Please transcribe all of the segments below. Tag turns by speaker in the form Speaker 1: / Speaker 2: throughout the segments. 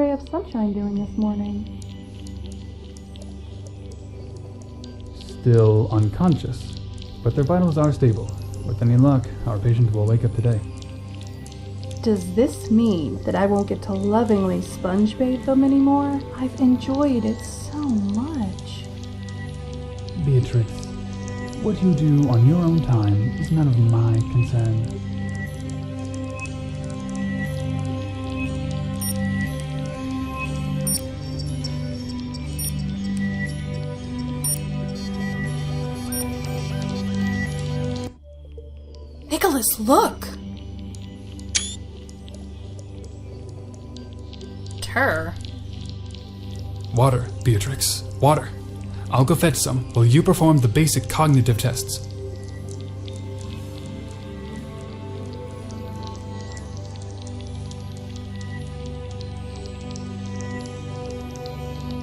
Speaker 1: ray of sunshine doing this morning?
Speaker 2: Still unconscious, but their vitals are stable. With any luck, our patient will wake up today.
Speaker 1: Does this mean that I won't get to lovingly sponge bathe them anymore? I've enjoyed it so much.
Speaker 2: Beatrix, what you do on your own time is none of my concern.
Speaker 3: Nicholas, look! Her.
Speaker 4: Water, Beatrix. Water. I'll go fetch some while you perform the basic cognitive tests.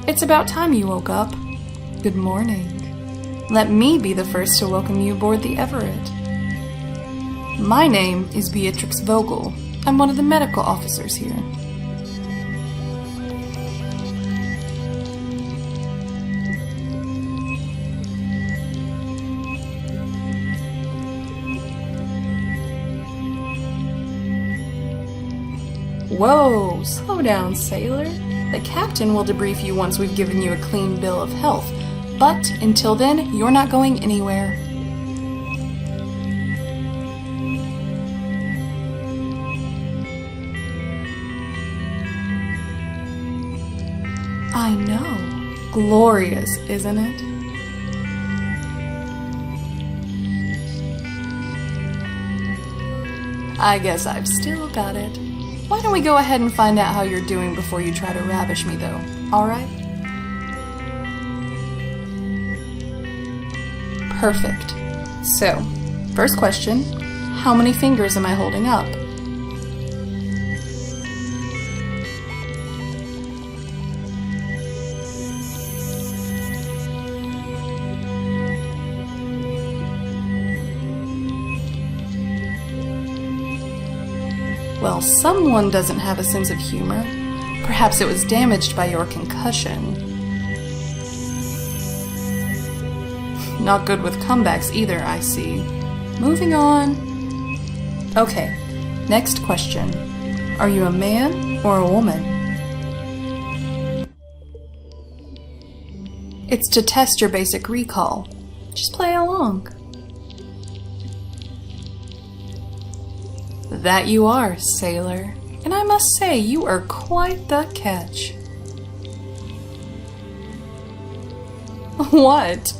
Speaker 3: It's about time you woke up. Good morning. Let me be the first to welcome you aboard the Everett. My name is Beatrix Vogel. I'm one of the medical officers here. Whoa, slow down, sailor. The captain will debrief you once we've given you a clean bill of health. But until then, you're not going anywhere. I know. Glorious, isn't it? I guess I've still got it. Why don't we go ahead and find out how you're doing before you try to ravish me, though, alright? Perfect. So, first question, how many fingers am I holding up? Well, someone doesn't have a sense of humor. Perhaps it was damaged by your concussion. Not good with comebacks either, I see. Moving on. Okay, next question. Are you a man or a woman? It's to test your basic recall. Just play along. That you are, sailor. And I must say, you are quite the catch. What?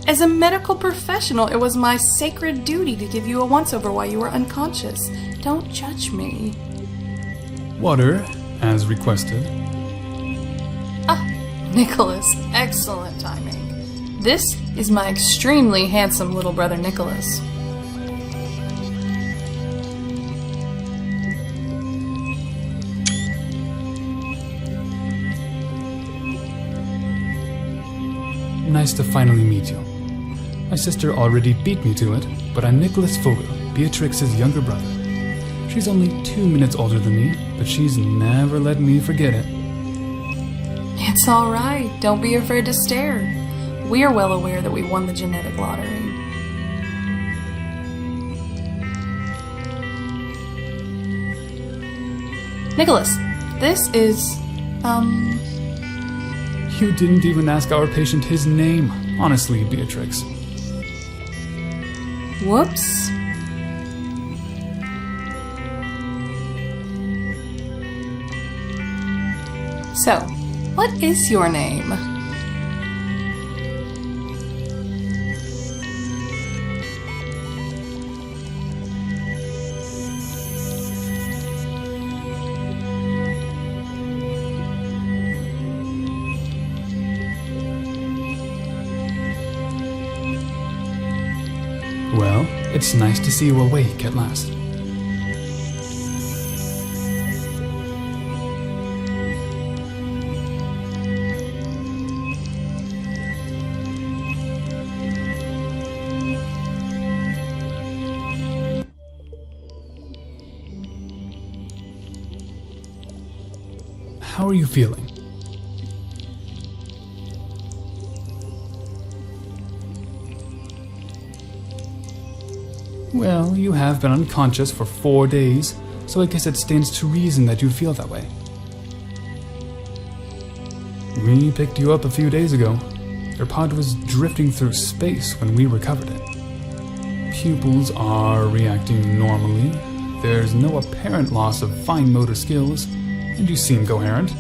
Speaker 3: As a medical professional, it was my sacred duty to give you a once-over while you were unconscious. Don't judge me.
Speaker 4: Water, as requested.
Speaker 3: Ah, Nicholas, excellent timing. This is my extremely handsome little brother Nicholas.
Speaker 4: Nice to finally meet you. My sister already beat me to it, but I'm Nicholas Vogel, Beatrix's younger brother. She's only 2 minutes older than me, but she's never let me forget it.
Speaker 3: It's alright, don't be afraid to stare. We are well aware that we won the genetic lottery. Nicholas, this is,
Speaker 4: You didn't even ask our patient his name. Honestly, Beatrix.
Speaker 3: Whoops. So, what is your name?
Speaker 4: Well, it's nice to see you awake at last. how are you feeling? Well, you have been unconscious for 4 days, so I guess it stands to reason that you feel that way. We picked you up a few days ago. Your pod was drifting through space when we recovered it. Pupils are reacting normally. There's no apparent loss of fine motor skills, and you seem coherent.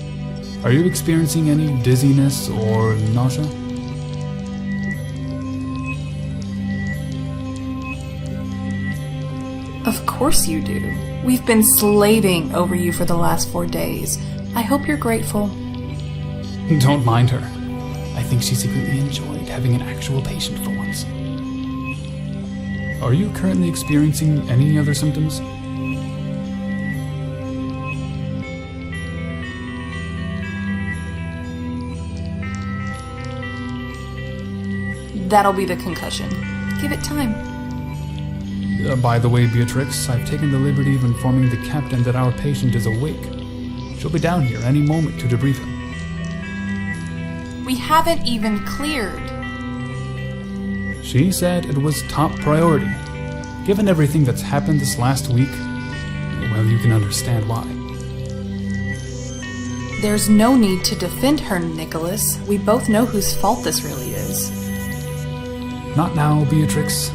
Speaker 4: Are you experiencing any dizziness or nausea?
Speaker 3: Of course you do. We've been slaving over you for the last 4 days. I hope you're grateful.
Speaker 4: Don't mind her. I think she secretly enjoyed having an actual patient for once. Are you currently experiencing any other symptoms?
Speaker 3: That'll be the concussion. Give it time.
Speaker 4: By the way, Beatrix, I've taken the liberty of informing the captain that our patient is awake. She'll be down here any moment to debrief him.
Speaker 3: We haven't even cleared.
Speaker 4: She said it was top priority. Given everything that's happened this last week, well, you can understand why.
Speaker 3: There's no need to defend her, Nicholas. We both know whose fault this really is.
Speaker 4: Not now, Beatrix.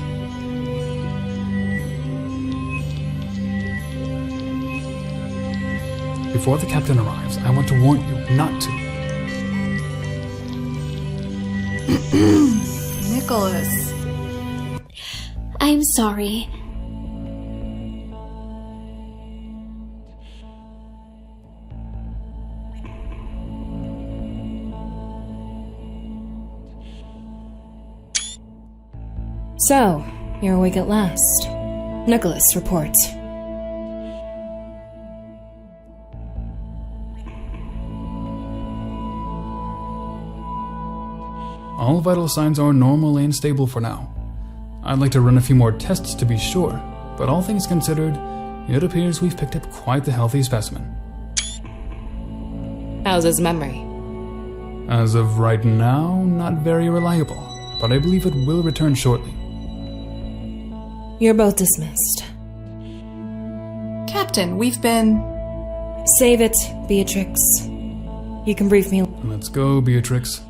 Speaker 4: Before the captain arrives, I want to warn you not to.
Speaker 3: Nicholas.
Speaker 5: I'm sorry.
Speaker 6: So, you're awake at last. Nicholas, report.
Speaker 4: All vital signs are normal and stable for now. I'd like to run a few more tests to be sure, but all things considered, it appears we've picked up quite the healthy specimen.
Speaker 6: How's his memory?
Speaker 4: As of right now, not very reliable, but I believe it will return shortly.
Speaker 6: You're both dismissed.
Speaker 3: Captain, we've been...
Speaker 6: Save it, Beatrix. You can brief me.
Speaker 4: Let's go, Beatrix.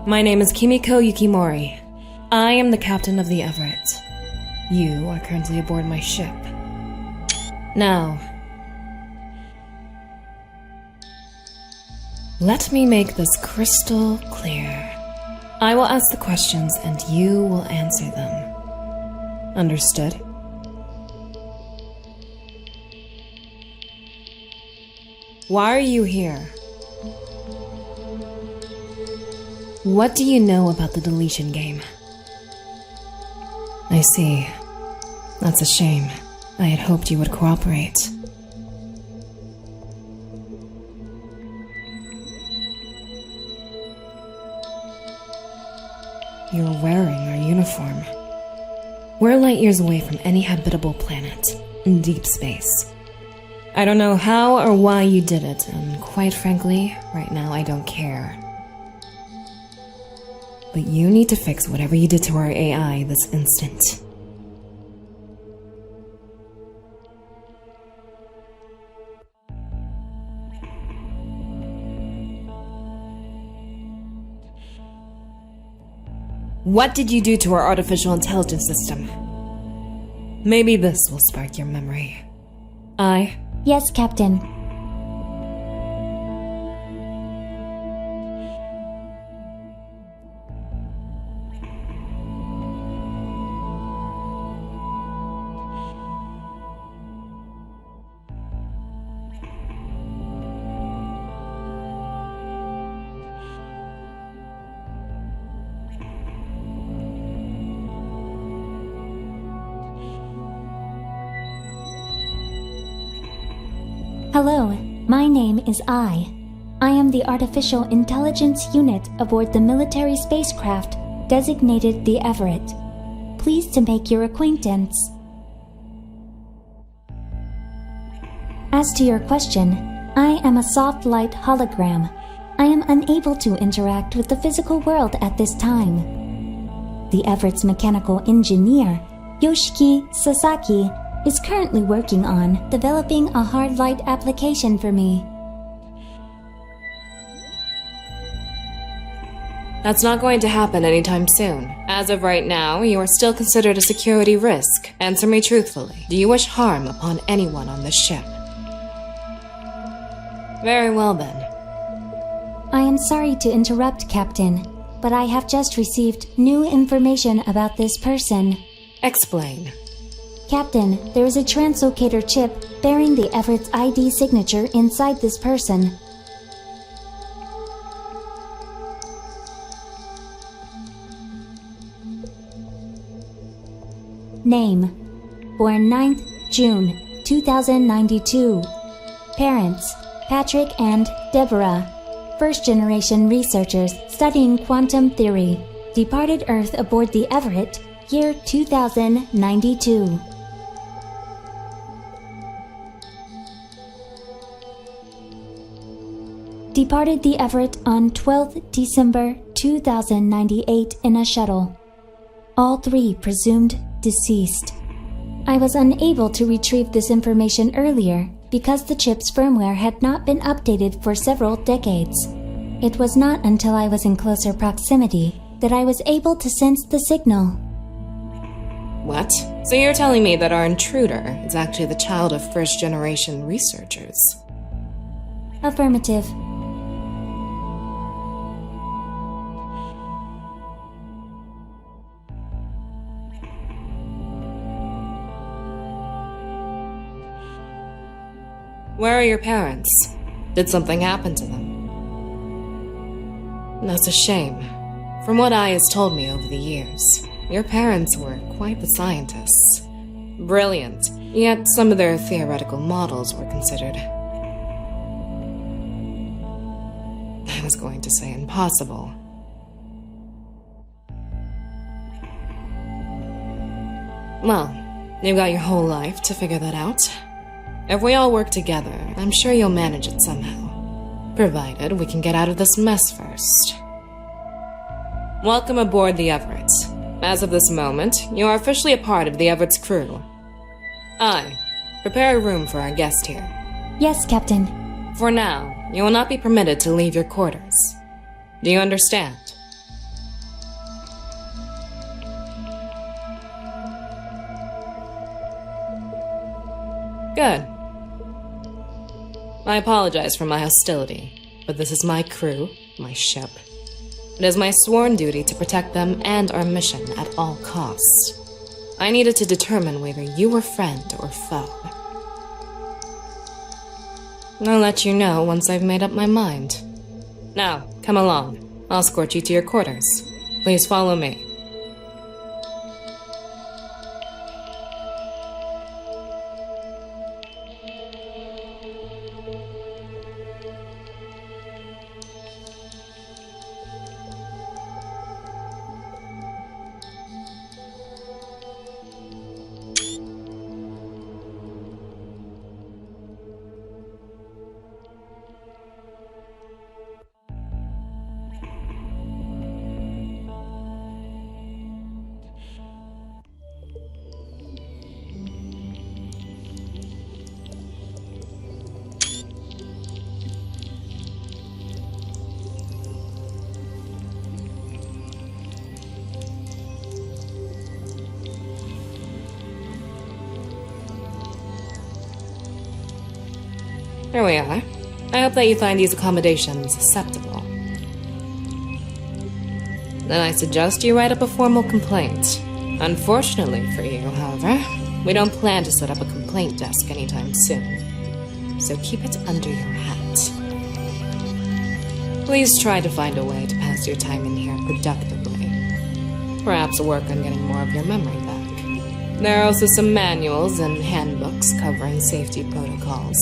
Speaker 6: My name is Kimiko Yukimori. I am the captain of the Everett. You are currently aboard my ship. Now, let me make this crystal clear. I will ask the questions and you will answer them. Understood? Why are you here? What do you know about the Deletion Game? I see. That's a shame. I had hoped you would cooperate. You're wearing our uniform. We're light years away from any habitable planet in deep space. I don't know how or why you did it, and quite frankly, right now I don't care. But you need to fix whatever you did to our AI this instant. What did you do to our artificial intelligence system? Maybe this will spark your memory.
Speaker 5: Yes, Captain. Hello, my name is I. I am the Artificial Intelligence Unit aboard the military spacecraft designated the Everett. Pleased to make your acquaintance. As to your question, I am a soft light hologram. I am unable to interact with the physical world at this time. The Everett's mechanical engineer, Yoshiki Sasaki, is currently working on developing a hard light application for me.
Speaker 6: That's not going to happen anytime soon. As of right now, you are still considered a security risk. Answer me truthfully. Do you wish harm upon anyone on this ship? Very well then.
Speaker 5: I am sorry to interrupt, Captain, but I have just received new information about this person.
Speaker 6: Explain.
Speaker 5: Captain, there is a translocator chip bearing the Everett's ID signature inside this person. Name: born 9th June 2092. Parents: Patrick and Deborah. First-generation researchers studying quantum theory. Departed Earth aboard the Everett, year 2092. Departed the Everett on 12th December 2098 in a shuttle. All three presumed deceased. I was unable to retrieve this information earlier because the chip's firmware had not been updated for several decades. It was not until I was in closer proximity that I was able to sense the signal.
Speaker 6: What? So you're telling me that our intruder is actually the child of first-generation researchers?
Speaker 5: Affirmative.
Speaker 6: Where are your parents? Did something happen to them? That's a shame. From what Ai has told me over the years, your parents were quite the scientists. Brilliant, yet some of their theoretical models were considered, I was going to say impossible. Well, you've got your whole life to figure that out. If we all work together, I'm sure you'll manage it somehow. Provided we can get out of this mess first. Welcome aboard the Everett. As of this moment, you are officially a part of the Everett's crew. Prepare a room for our guest here.
Speaker 5: Yes, Captain.
Speaker 6: For now, you will not be permitted to leave your quarters. Do you understand? Good. I apologize for my hostility, but this is my crew, my ship. It is my sworn duty to protect them and our mission at all costs. I needed to determine whether you were friend or foe. I'll let you know once I've made up my mind. Now, come along. I'll escort you to your quarters. Please follow me. Here we are. I hope that you find these accommodations acceptable. Then I suggest you write up a formal complaint. Unfortunately for you, however, we don't plan to set up a complaint desk anytime soon. So keep it under your hat. Please try to find a way to pass your time in here productively. Perhaps work on getting more of your memory back. There are also some manuals and handbooks covering safety protocols,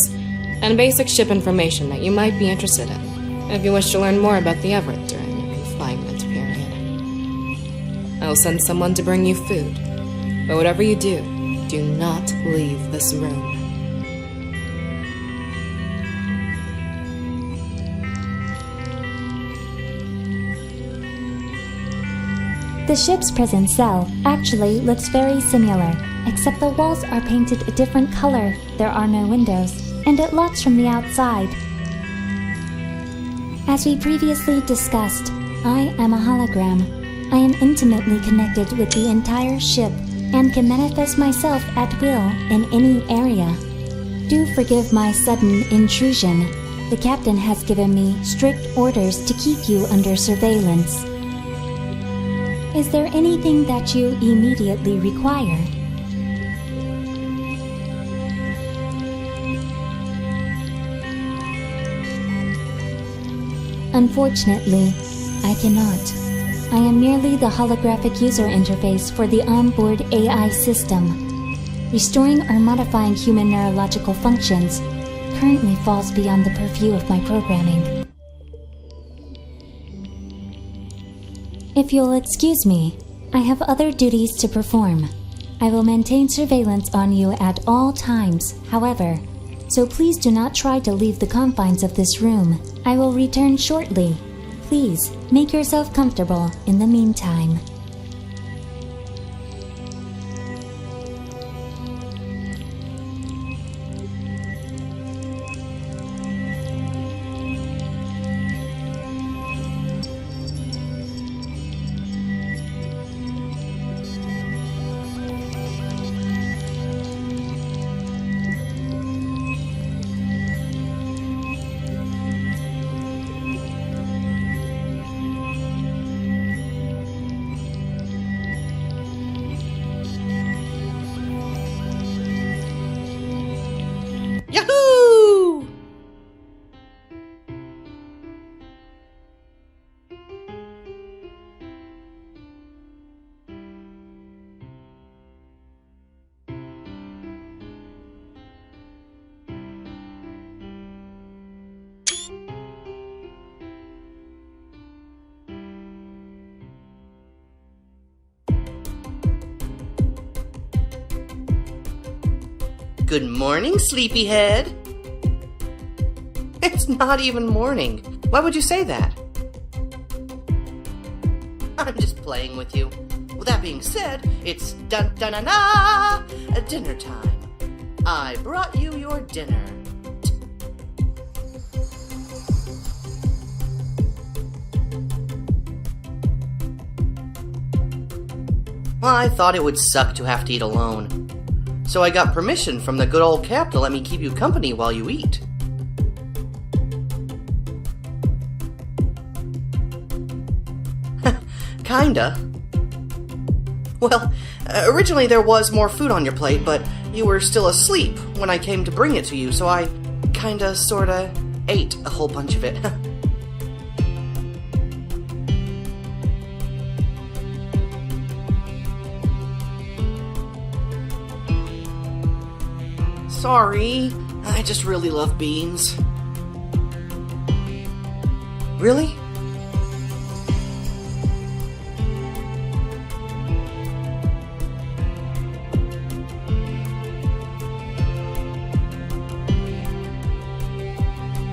Speaker 6: and basic ship information that you might be interested in, if you wish to learn more about the Everett during your confinement period. I'll send someone to bring you food, but whatever you do not leave this room.
Speaker 5: The ship's prison cell actually looks very similar, except the walls are painted a different color, there are no windows, and it locks from the outside. As we previously discussed, I am a hologram. I am intimately connected with the entire ship and can manifest myself at will in any area. Do forgive my sudden intrusion. The captain has given me strict orders to keep you under surveillance. Is there anything that you immediately require? Unfortunately, I cannot. I am merely the holographic user interface for the onboard AI system. Restoring or modifying human neurological functions currently falls beyond the purview of my programming. If you'll excuse me, I have other duties to perform. I will maintain surveillance on you at all times, however, so please do not try to leave the confines of this room. I will return shortly. Please, make yourself comfortable in the meantime.
Speaker 7: Yahoo! Good morning, sleepyhead. It's not even morning. Why would you say that? I'm just playing with you. With that being said, it's dun-dun-na-na, dinner time. I brought you your dinner. Well, I thought it would suck to have to eat alone. So I got permission from the good old Cap to let me keep you company while you eat. Kinda. Well, originally there was more food on your plate, but you were still asleep when I came to bring it to you, so I kinda, sorta ate a whole bunch of it. Sorry, I just really love beans. Really?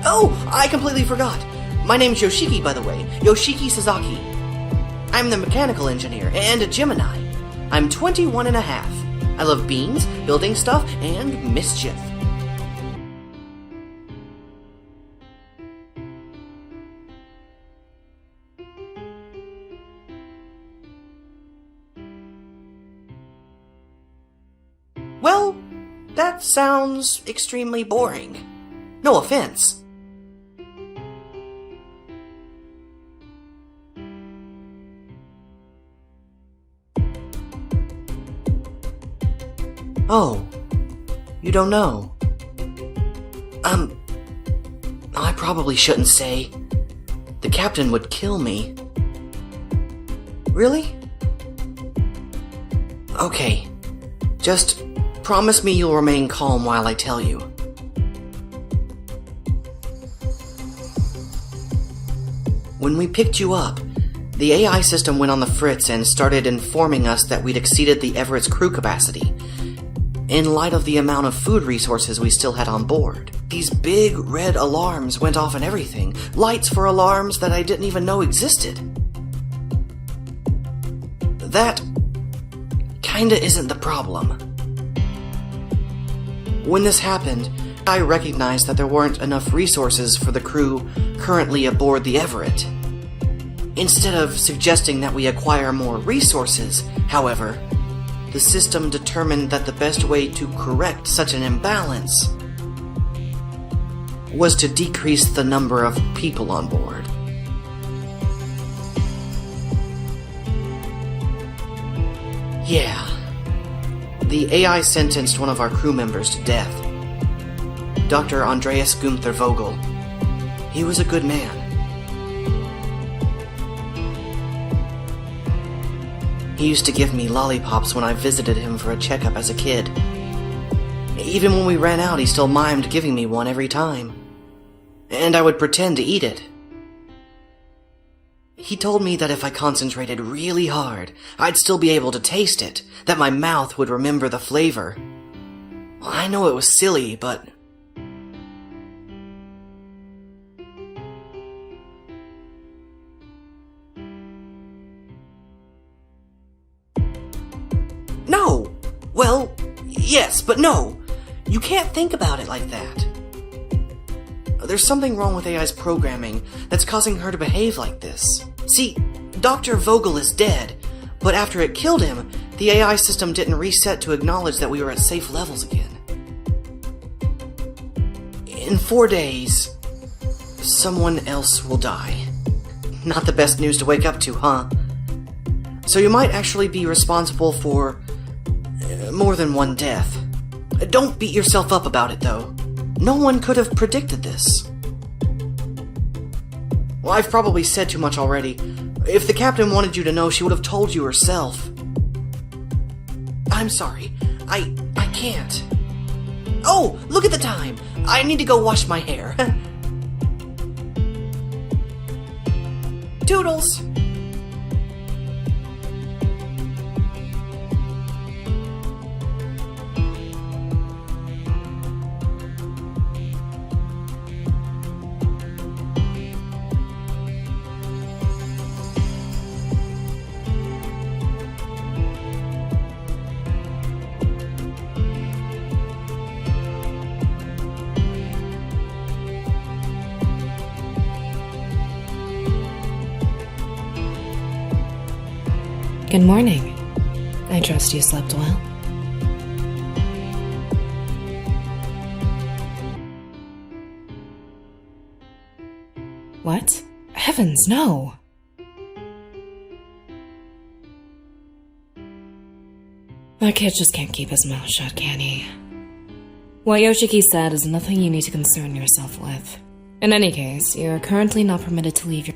Speaker 7: Oh, I completely forgot. My name's Yoshiki, by the way. Yoshiki Sasaki. I'm the mechanical engineer and a Gemini. I'm 21 and a half. I love beans, building stuff, and mischief. Well, that sounds extremely boring. No offense. Oh, you don't know. I probably shouldn't say. The captain would kill me. Really? Okay, just promise me you'll remain calm while I tell you. When we picked you up, the AI system went on the fritz and started informing us that we'd exceeded the Everett's crew capacity, in light of the amount of food resources we still had on board. These big red alarms went off and everything, lights for alarms that I didn't even know existed. That kinda isn't the problem. When this happened, I recognized that there weren't enough resources for the crew currently aboard the Everett. Instead of suggesting that we acquire more resources, however, the system determined that the best way to correct such an imbalance was to decrease the number of people on board. Yeah. The AI sentenced one of our crew members to death. Dr. Andreas Gunther Vogel. He was a good man. He used to give me lollipops when I visited him for a checkup as a kid. Even when we ran out, he still mimed giving me one every time. And I would pretend to eat it. He told me that if I concentrated really hard, I'd still be able to taste it, that my mouth would remember the flavor. Well, I know it was silly, but... No! Well, yes, but no. You can't think about it like that. There's something wrong with AI's programming that's causing her to behave like this. See, Dr. Vogel is dead, but after it killed him, the AI system didn't reset to acknowledge that we were at safe levels again. In 4 days, someone else will die. Not the best news to wake up to, huh? So you might actually be responsible for more than one death. Don't beat yourself up about it, though. No one could have predicted this. Well, I've probably said too much already. If the captain wanted you to know, she would have told you herself. I'm sorry. I can't. Oh, look at the time! I need to go wash my hair. Toodles!
Speaker 6: Good morning. I trust you slept well. What? Heavens, no! That kid just can't keep his mouth shut, can he? What Yoshiki said is nothing you need to concern yourself with. In any case, you're currently not permitted to leave your...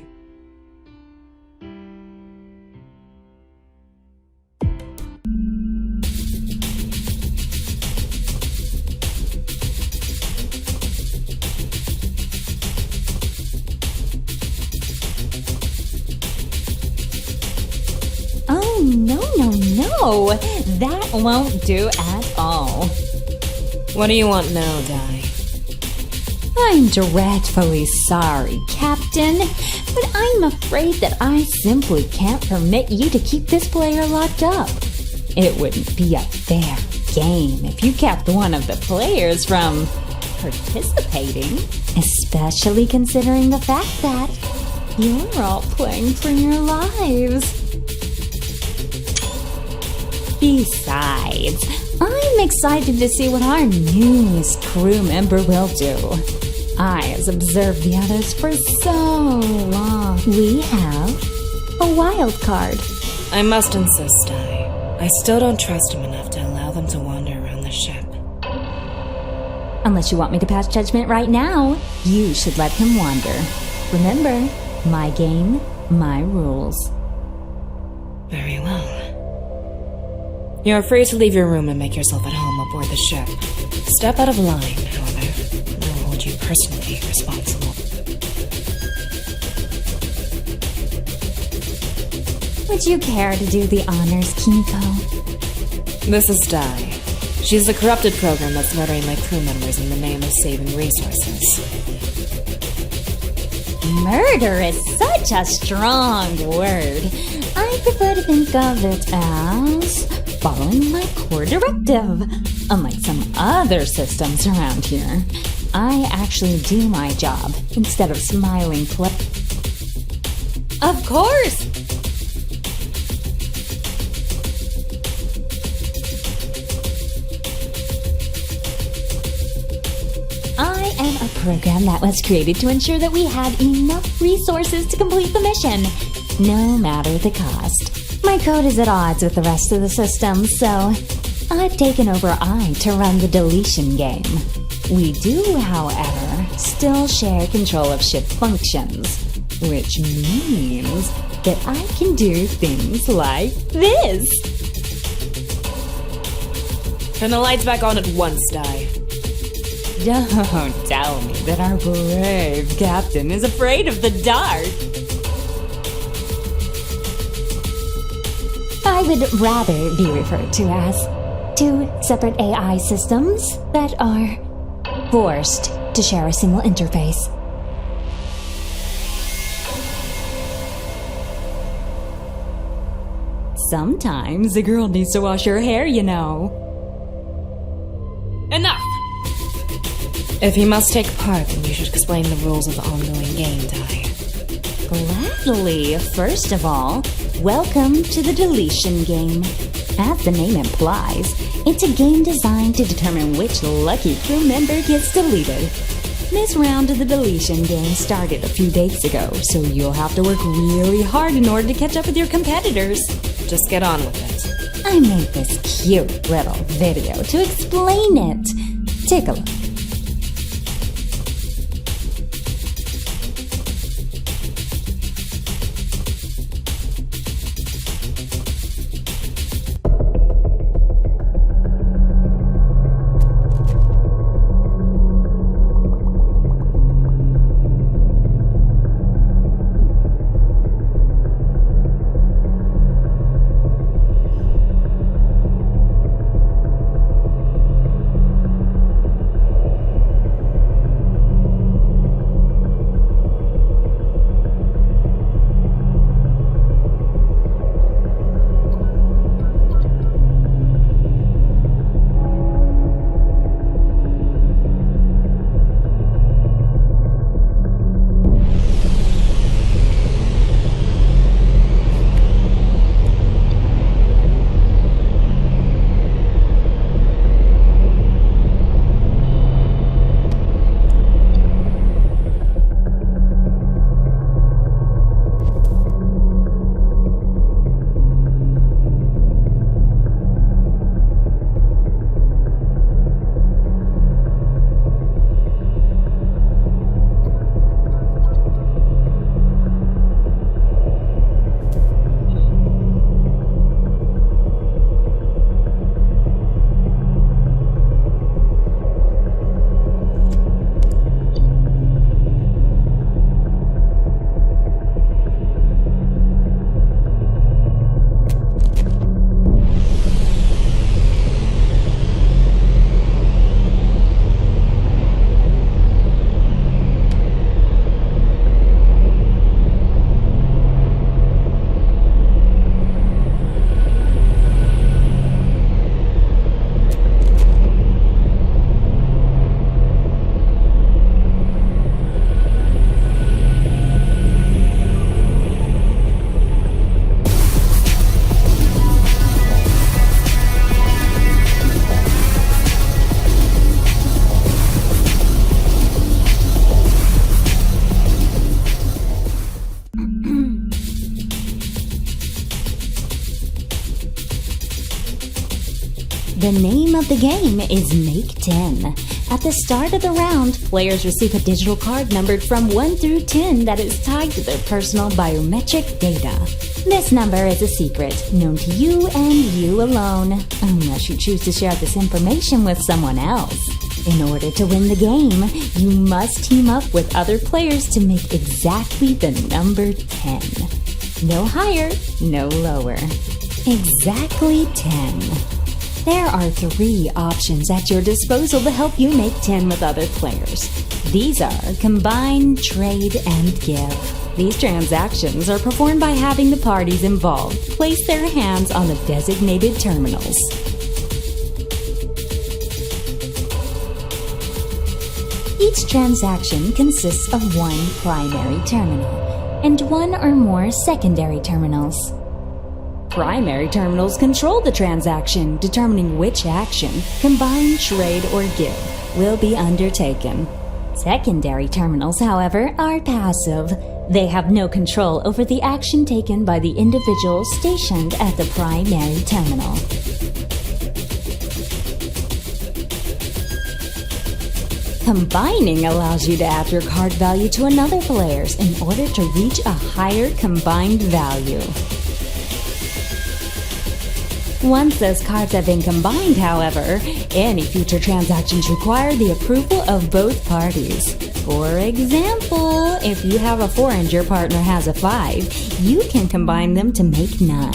Speaker 5: Oh, no. That won't do at all.
Speaker 6: What do you want now, Dai?
Speaker 5: I'm dreadfully sorry, Captain, but I'm afraid that I simply can't permit you to keep this player locked up. It wouldn't be a fair game if you kept one of the players from participating, especially considering the fact that you're all playing for your lives. Besides, I'm excited to see what our newest crew member will do. I has observed the others for so long. We have a wild card.
Speaker 6: I must insist, Dai. I still don't trust him enough to allow them to wander around the ship.
Speaker 5: Unless you want me to pass judgment right now, you should let him wander. Remember, my game, my rules.
Speaker 6: Very well. You're free to leave your room and make yourself at home aboard the ship. Step out of line, however, and I'll hold you personally responsible.
Speaker 5: Would you care to do the honors, Kimiko?
Speaker 6: This is Dai. She's the corrupted program that's murdering my crew members in the name of saving resources.
Speaker 5: Murder is such a strong word. I prefer to think of it as following my core directive. Unlike some other systems around here, I actually do my job instead of smiling
Speaker 6: Of course!
Speaker 5: I am a program that was created to ensure that we had enough resources to complete the mission, no matter the cost. My code is at odds with the rest of the system, so I've taken over to run the Deletion Game. We do, however, still share control of ship functions, which means that I can do things like this.
Speaker 6: Turn the lights back on at once, Dai.
Speaker 5: Don't tell me that our brave captain is afraid of the dark. I would rather be referred to as two separate AI systems that are forced to share a single interface. Sometimes a girl needs to wash her hair, you know.
Speaker 6: Enough! If you must take part, then you should explain the rules of the ongoing game, Dai.
Speaker 5: Gladly. First of all, welcome to the Deletion Game. As the name implies, it's a game designed to determine which lucky crew member gets deleted. This round of the Deletion Game started a few days ago, so you'll have to work really hard in order to catch up with your competitors.
Speaker 6: Just get on with it.
Speaker 5: I made this cute little video to explain it. Take a look. The name of the game is Make 10. At the start of the round, players receive a digital card numbered from 1 through 10 that is tied to their personal biometric data. This number is a secret, known to you and you alone, unless you choose to share this information with someone else. In order to win the game, you must team up with other players to make exactly the number 10. No higher, no lower. Exactly 10. There are 3 options at your disposal to help you make 10 with other players. These are combine, trade, and give. These transactions are performed by having the parties involved place their hands on the designated terminals. Each transaction consists of 1 primary terminal and 1 or more secondary terminals. Primary terminals control the transaction, determining which action, combine, trade, or give, will be undertaken. Secondary terminals, however, are passive. They have no control over the action taken by the individual stationed at the primary terminal. Combining allows you to add your card value to another player's in order to reach a higher combined value. Once those cards have been combined, however, any future transactions require the approval of both parties. For example, if you have a 4 and your partner has a 5, you can combine them to make 9.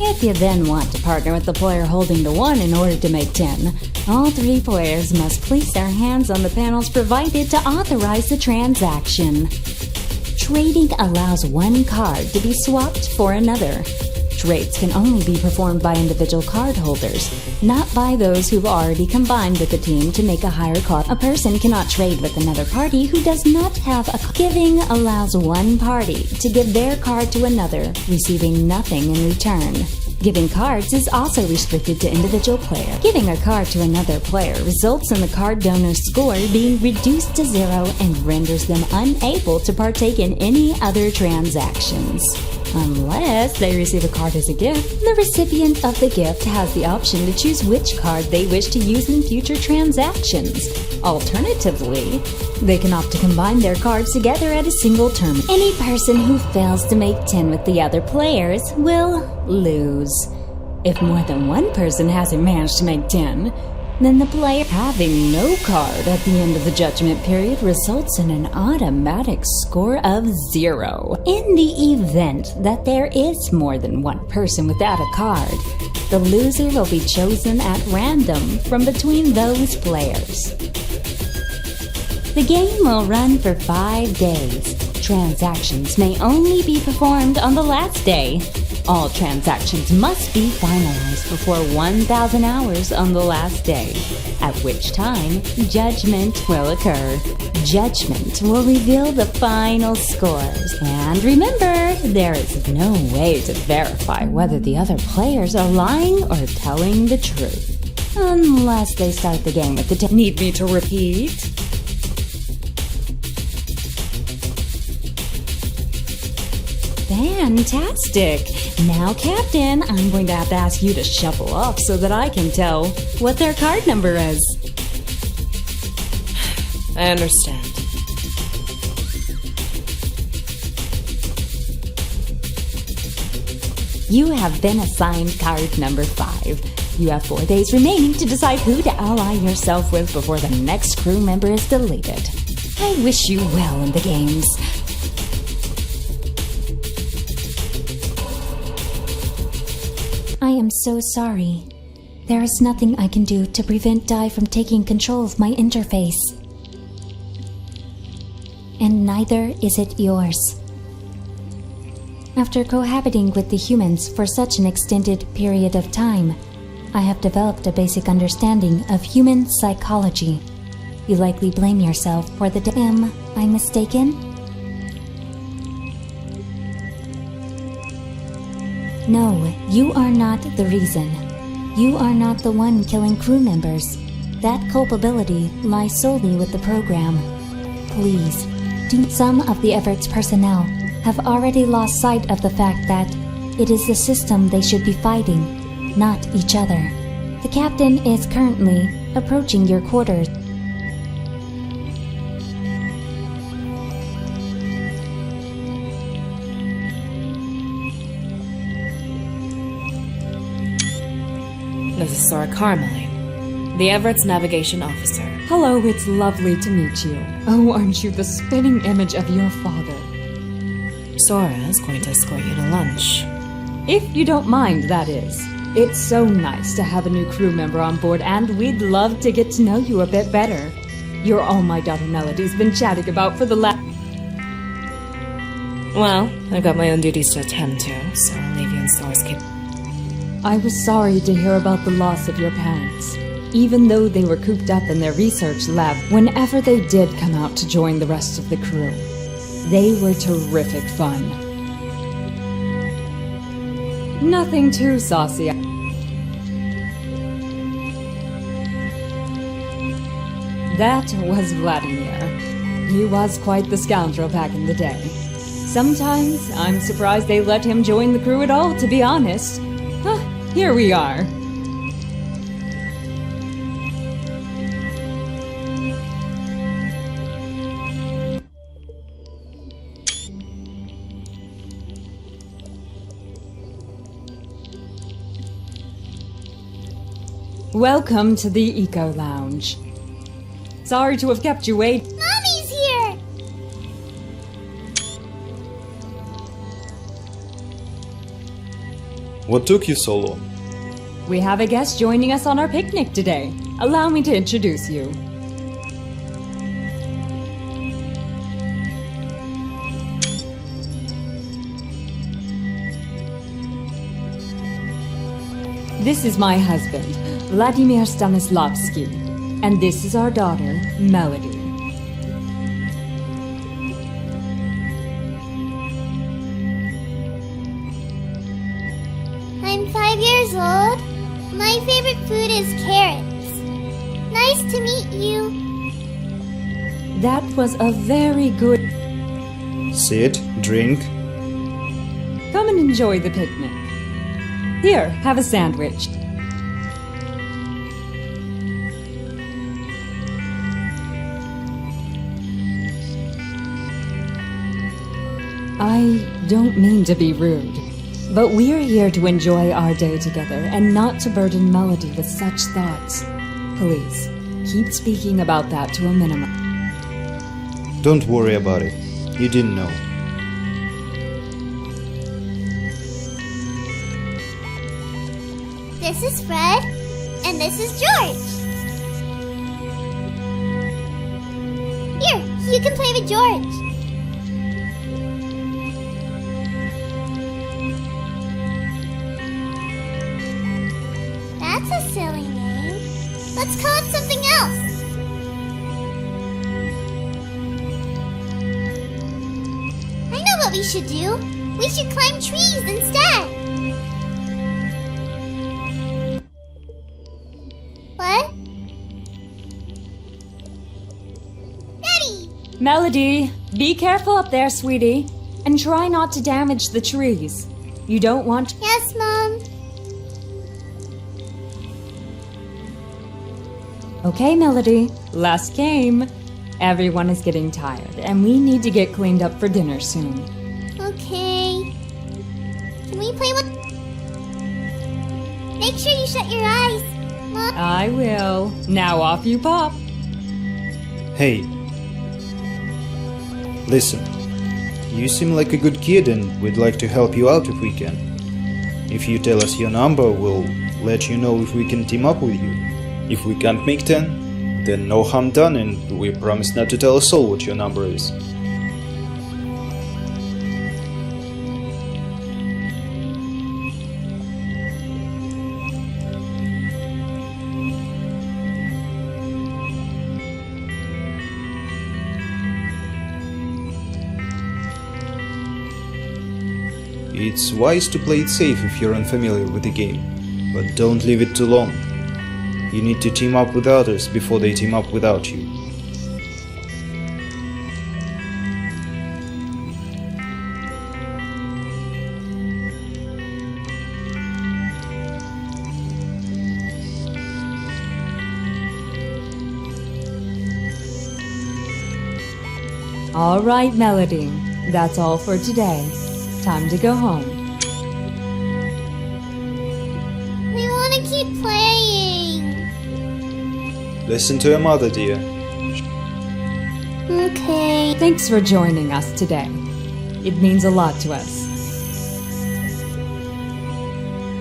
Speaker 5: If you then want to partner with the player holding the 1 in order to make 10, all 3 players must place their hands on the panels provided to authorize the transaction. Trading allows 1 card to be swapped for another. Trades can only be performed by individual card holders, not by those who've already combined with the team to make a higher card. A person cannot trade with another party who does not have a giving allows 1 party to give their card to another, receiving nothing in return. Giving cards is also restricted to individual player. Giving a card to another player results in the card donor's score being reduced to 0 and renders them unable to partake in any other transactions. Unless they receive a card as a gift, the recipient of the gift has the option to choose which card they wish to use in future transactions. Alternatively, they can opt to combine their cards together at a single term. Any person who fails to make 10 with the other players will lose. If more than 1 person hasn't managed to make 10, then the player having no card at the end of the judgment period results in an automatic score of 0. In the event that there is more than 1 person without a card, the loser will be chosen at random from between those players. The game will run for 5 days. Transactions may only be performed on the last day. All transactions must be finalized before 1,000 hours on the last day, at which time judgment will occur. Judgment will reveal the final scores. And remember, there is no way to verify whether the other players are lying or telling the truth. Unless they start the game with the Need me to repeat? Fantastic! Now, Captain, I'm going to have to ask you to shuffle off so that I can tell what their card number is.
Speaker 6: I understand.
Speaker 5: You have been assigned card number 5. You have 4 days remaining to decide who to ally yourself with before the next crew member is deleted. I wish you well in the games. I am so sorry. There is nothing I can do to prevent Dai from taking control of my interface. And neither is it yours. After cohabiting with the humans for such an extended period of time, I have developed a basic understanding of human psychology. You likely blame yourself for the Am I mistaken? No, you are not the reason. You are not the one killing crew members. That culpability lies solely with the program. Please, some of the Everett's personnel have already lost sight of the fact that it is the system they should be fighting, not each other. The captain is currently approaching your quarters.
Speaker 6: This is Sora Carmine, the Everett's navigation officer.
Speaker 8: Hello, it's lovely to meet you. Oh, aren't you the spinning image of your father?
Speaker 6: Sora is going to escort you to lunch.
Speaker 8: If you don't mind, that is. It's so nice to have a new crew member on board, and we'd love to get to know you a bit better. You're all my daughter Melody's been chatting about for the last...
Speaker 6: Well, I've got my own duties to attend to, so I'll leave you in Sora's keep.
Speaker 8: I was sorry to hear about the loss of your parents. Even though they were cooped up in their research lab, whenever they did come out to join the rest of the crew, they were terrific fun. Nothing too saucy. That was Vladimir. He was quite the scoundrel back in the day. Sometimes I'm surprised they let him join the crew at all, to be honest. Huh, here we are. Welcome to the Eco Lounge. Sorry to have kept you waiting.
Speaker 9: Mommy's here!
Speaker 10: What took you so long?
Speaker 8: We have a guest joining us on our picnic today. Allow me to introduce you. This is my husband, Vladimir Stanislavski, and this is our daughter, Melody.
Speaker 9: I'm 5 years old. My favorite food is carrots. Nice to meet you.
Speaker 8: That was a very good...
Speaker 10: Sit, drink.
Speaker 8: Come and enjoy the picnic. Here, have a sandwich. I don't mean to be rude, but we're here to enjoy our day together and not to burden Melody with such thoughts. Please, keep speaking about that to a minimum.
Speaker 10: Don't worry about it. You didn't know.
Speaker 9: This is Fred, and this is George. Here, you can play with George. That's a silly name. Let's call it something else. I know what we should do. We should climb trees instead. What? Daddy!
Speaker 8: Melody, be careful up there, sweetie, and try not to damage the trees. You don't want...
Speaker 9: Yes, Mom.
Speaker 8: Okay, Melody, last game. Everyone is getting tired, and we need to get cleaned up for dinner soon.
Speaker 9: Okay. Can we play with... Make sure you shut your eyes, Mom.
Speaker 8: I will. Now off you pop.
Speaker 10: Hey. Listen. You seem like a good kid and we'd like to help you out if we can. If you tell us your number, we'll let you know if we can team up with you. If we can't make 10, then no harm done and we promise not to tell a soul what your number is. It's wise to play it safe if you're unfamiliar with the game, but don't leave it too long. You need to team up with others before they team up without you.
Speaker 8: All right, Melody. That's all for today. Time to go home.
Speaker 9: We want to keep playing.
Speaker 10: Listen to your mother, dear.
Speaker 9: Okay.
Speaker 8: Thanks for joining us today. It means a lot to us.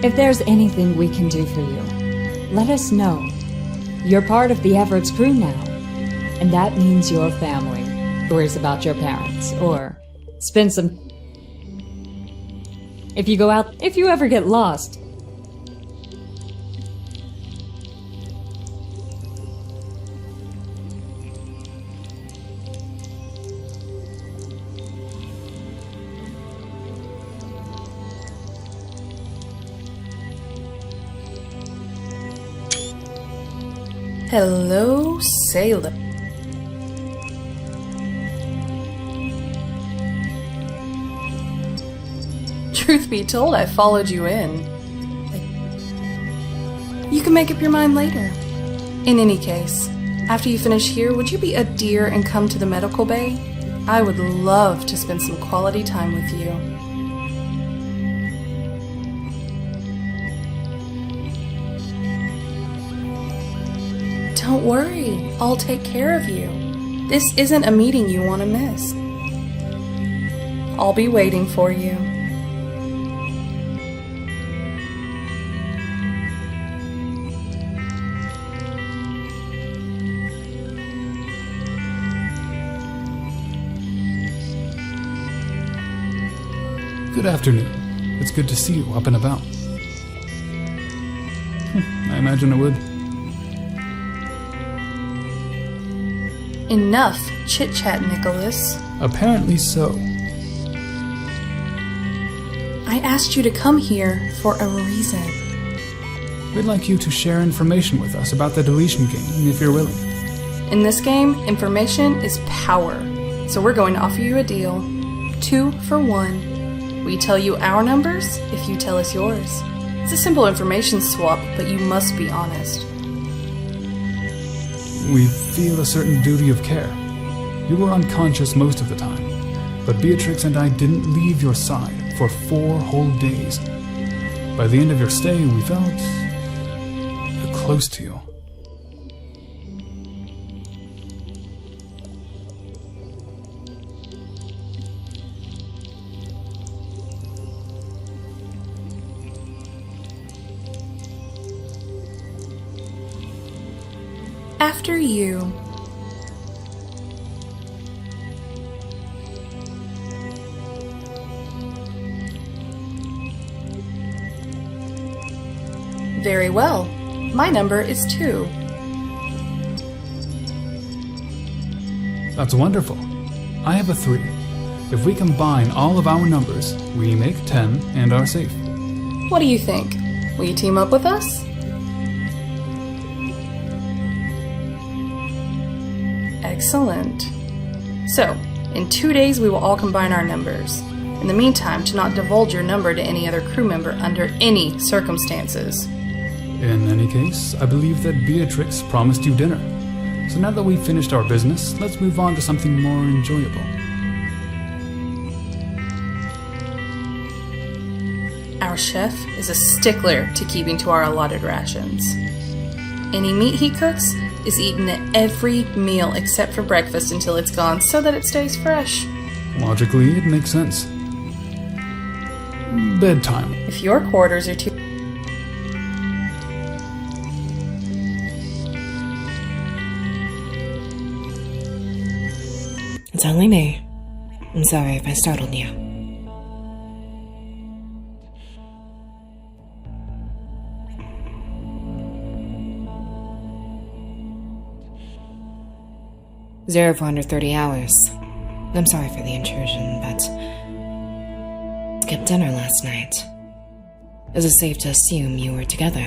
Speaker 8: If there's anything we can do for you, let us know. You're part of the Everett's crew now, and that means your family worries about your parents, or spend some... If you ever get lost.
Speaker 3: Hello, sailor. Truth be told, I followed you in. You can make up your mind later. In any case, after you finish here, would you be a dear and come to the medical bay? I would love to spend some quality time with you. Don't worry, I'll take care of you. This isn't a meeting you want to miss. I'll be waiting for you.
Speaker 4: Good afternoon. It's good to see you up and about. I imagine it would.
Speaker 3: Enough chit-chat, Nicholas.
Speaker 4: Apparently so.
Speaker 3: I asked you to come here for a reason.
Speaker 4: We'd like you to share information with us about the Deletion Game, if you're willing.
Speaker 3: In this game, information is power. So we're going to offer you a deal. 2 for 1. We tell you our numbers if you tell us yours. It's a simple information swap, but you must be honest.
Speaker 4: We feel a certain duty of care. You were unconscious most of the time, but Beatrix and I didn't leave your side for 4 whole days. By the end of your stay, we felt close to you.
Speaker 3: After you. Very well. My number is 2.
Speaker 4: That's wonderful. I have a 3. If we combine all of our numbers, we make 10 and are safe.
Speaker 3: What do you think? Will you team up with us? Excellent. So, in 2 days we will all combine our numbers. In the meantime, to not divulge your number to any other crew member under any circumstances.
Speaker 4: In any case, I believe that Beatrix promised you dinner. So now that we've finished our business, let's move on to something more enjoyable.
Speaker 3: Our chef is a stickler to keeping to our allotted rations. Any meat he cooks is eaten at every meal except for breakfast until it's gone so that it stays fresh.
Speaker 4: Logically, it makes sense. Bedtime.
Speaker 3: If your quarters are too...
Speaker 6: It's only me. I'm sorry if I startled you. Zero for under 30 hours. I'm sorry for the intrusion, but... skipped dinner last night. Is it safe to assume you were together?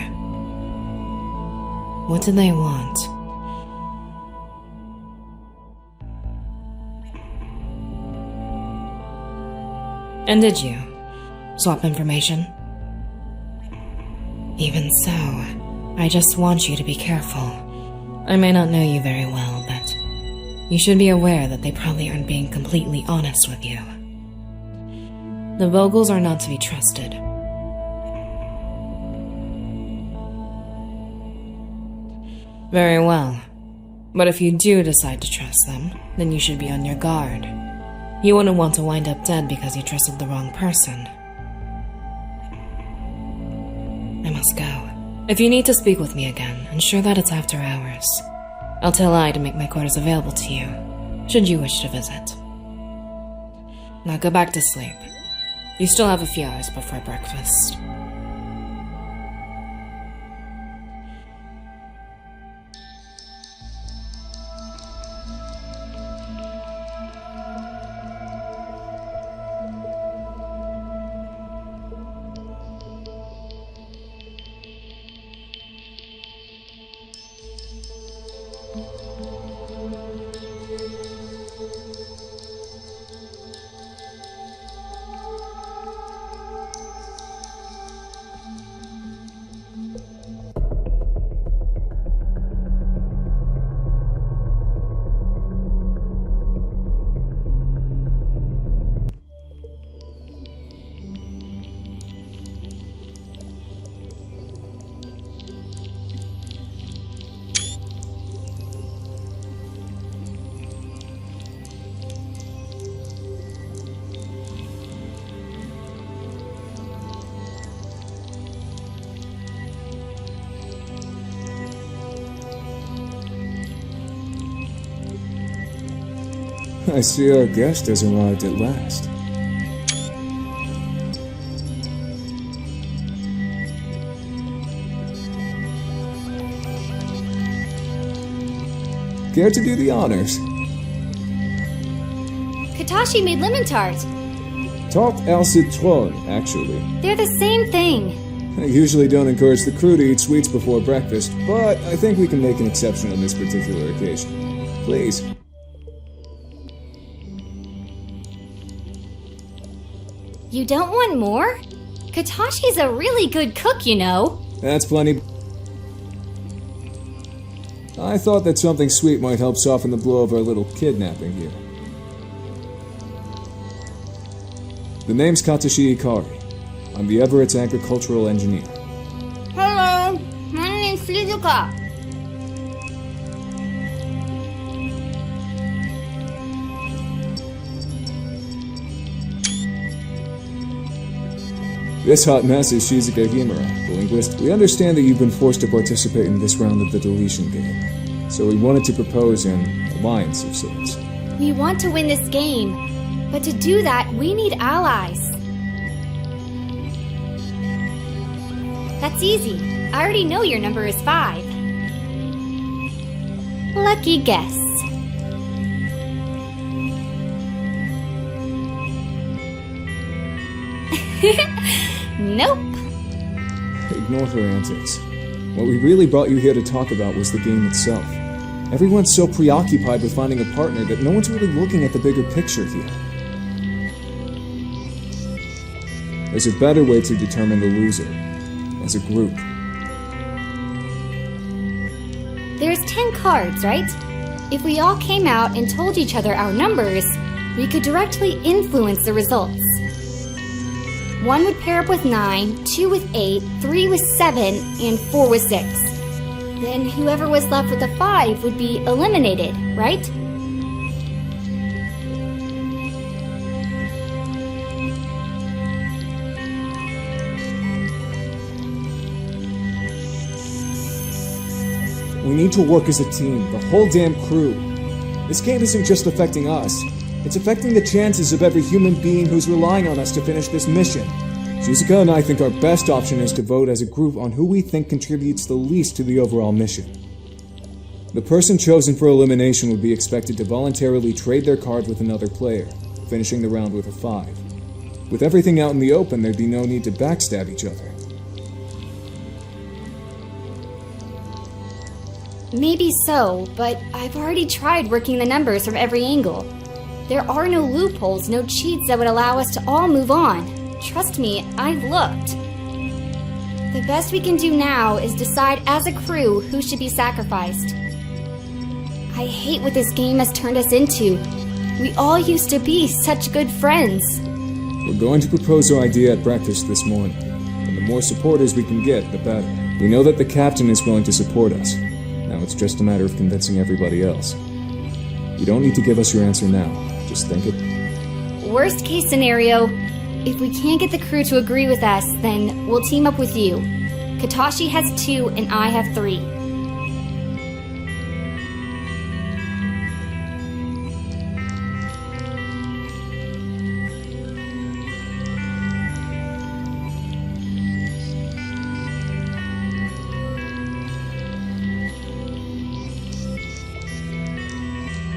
Speaker 6: What did they want? And did you swap information? Even so, I just want you to be careful. I may not know you very well, but you should be aware that they probably aren't being completely honest with you. The Vogels are not to be trusted. Very well. But if you do decide to trust them, then you should be on your guard. You wouldn't want to wind up dead because you trusted the wrong person. I must go. If you need to speak with me again, ensure that it's after hours. I'll tell I to make my quarters available to you, should you wish to visit. Now go back to sleep. You still have a few hours before breakfast.
Speaker 11: I see our guest has arrived at last. Care to do the honors?
Speaker 9: Katashi made lemon tart.
Speaker 11: Tarte au citron, actually.
Speaker 9: They're the same thing.
Speaker 11: I usually don't encourage the crew to eat sweets before breakfast, but I think we can make an exception on this particular occasion. Please.
Speaker 9: You don't want more? Katashi's a really good cook, you know.
Speaker 11: That's plenty. I thought that something sweet might help soften the blow of our little kidnapping here. The name's Katashi Ikari. I'm the Everett's agricultural engineer.
Speaker 9: Hello, my name's Lizuka.
Speaker 11: This hot mess is Shizuka Himura, the linguist. We understand that you've been forced to participate in this round of the Deletion Game, so we wanted to propose an alliance of sorts.
Speaker 9: We want to win this game, but to do that, we need allies. That's easy. I already know your number is 5. Lucky guess. Nope.
Speaker 11: Ignore her antics. What we really brought you here to talk about was the game itself. Everyone's so preoccupied with finding a partner that no one's really looking at the bigger picture here. There's a better way to determine the loser. As a group.
Speaker 9: There's 10 cards, right? If we all came out and told each other our numbers, we could directly influence the results. 1 would pair up with 9, 2 with 8, 3 with 7, and 4 with 6. Then whoever was left with a 5 would be eliminated, right?
Speaker 11: We need to work as a team, the whole damn crew. This game isn't just affecting us. It's affecting the chances of every human being who's relying on us to finish this mission. Shizuka and I think our best option is to vote as a group on who we think contributes the least to the overall mission. The person chosen for elimination would be expected to voluntarily trade their card with another player, finishing the round with a 5. With everything out in the open, there'd be no need to backstab each other.
Speaker 9: Maybe so, but I've already tried working the numbers from every angle. There are no loopholes, no cheats that would allow us to all move on. Trust me, I've looked. The best we can do now is decide as a crew who should be sacrificed. I hate what this game has turned us into. We all used to be such good friends.
Speaker 11: We're going to propose our idea at breakfast this morning, and the more supporters we can get, the better. We know that the captain is willing to support us. Now it's just a matter of convincing everybody else. You don't need to give us your answer now. Just think it
Speaker 9: Worst case scenario, if we can't get the crew to agree with us, then we'll team up with you. Katashi has 2 and I have 3.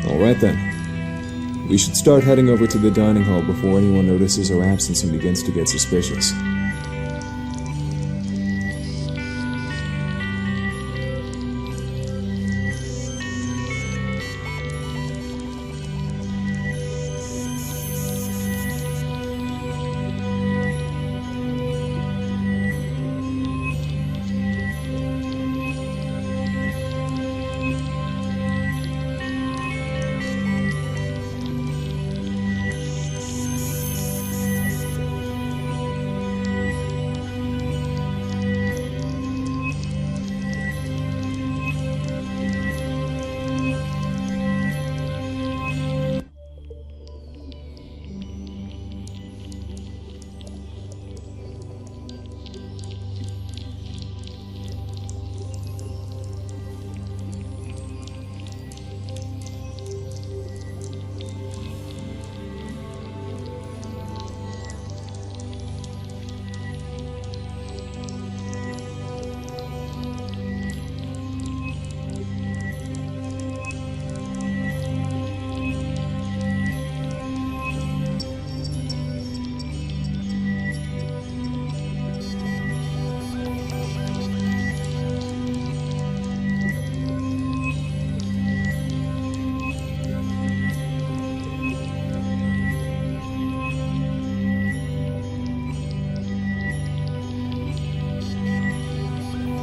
Speaker 11: Alright then. We should start heading over to the dining hall before anyone notices our absence and begins to get suspicious.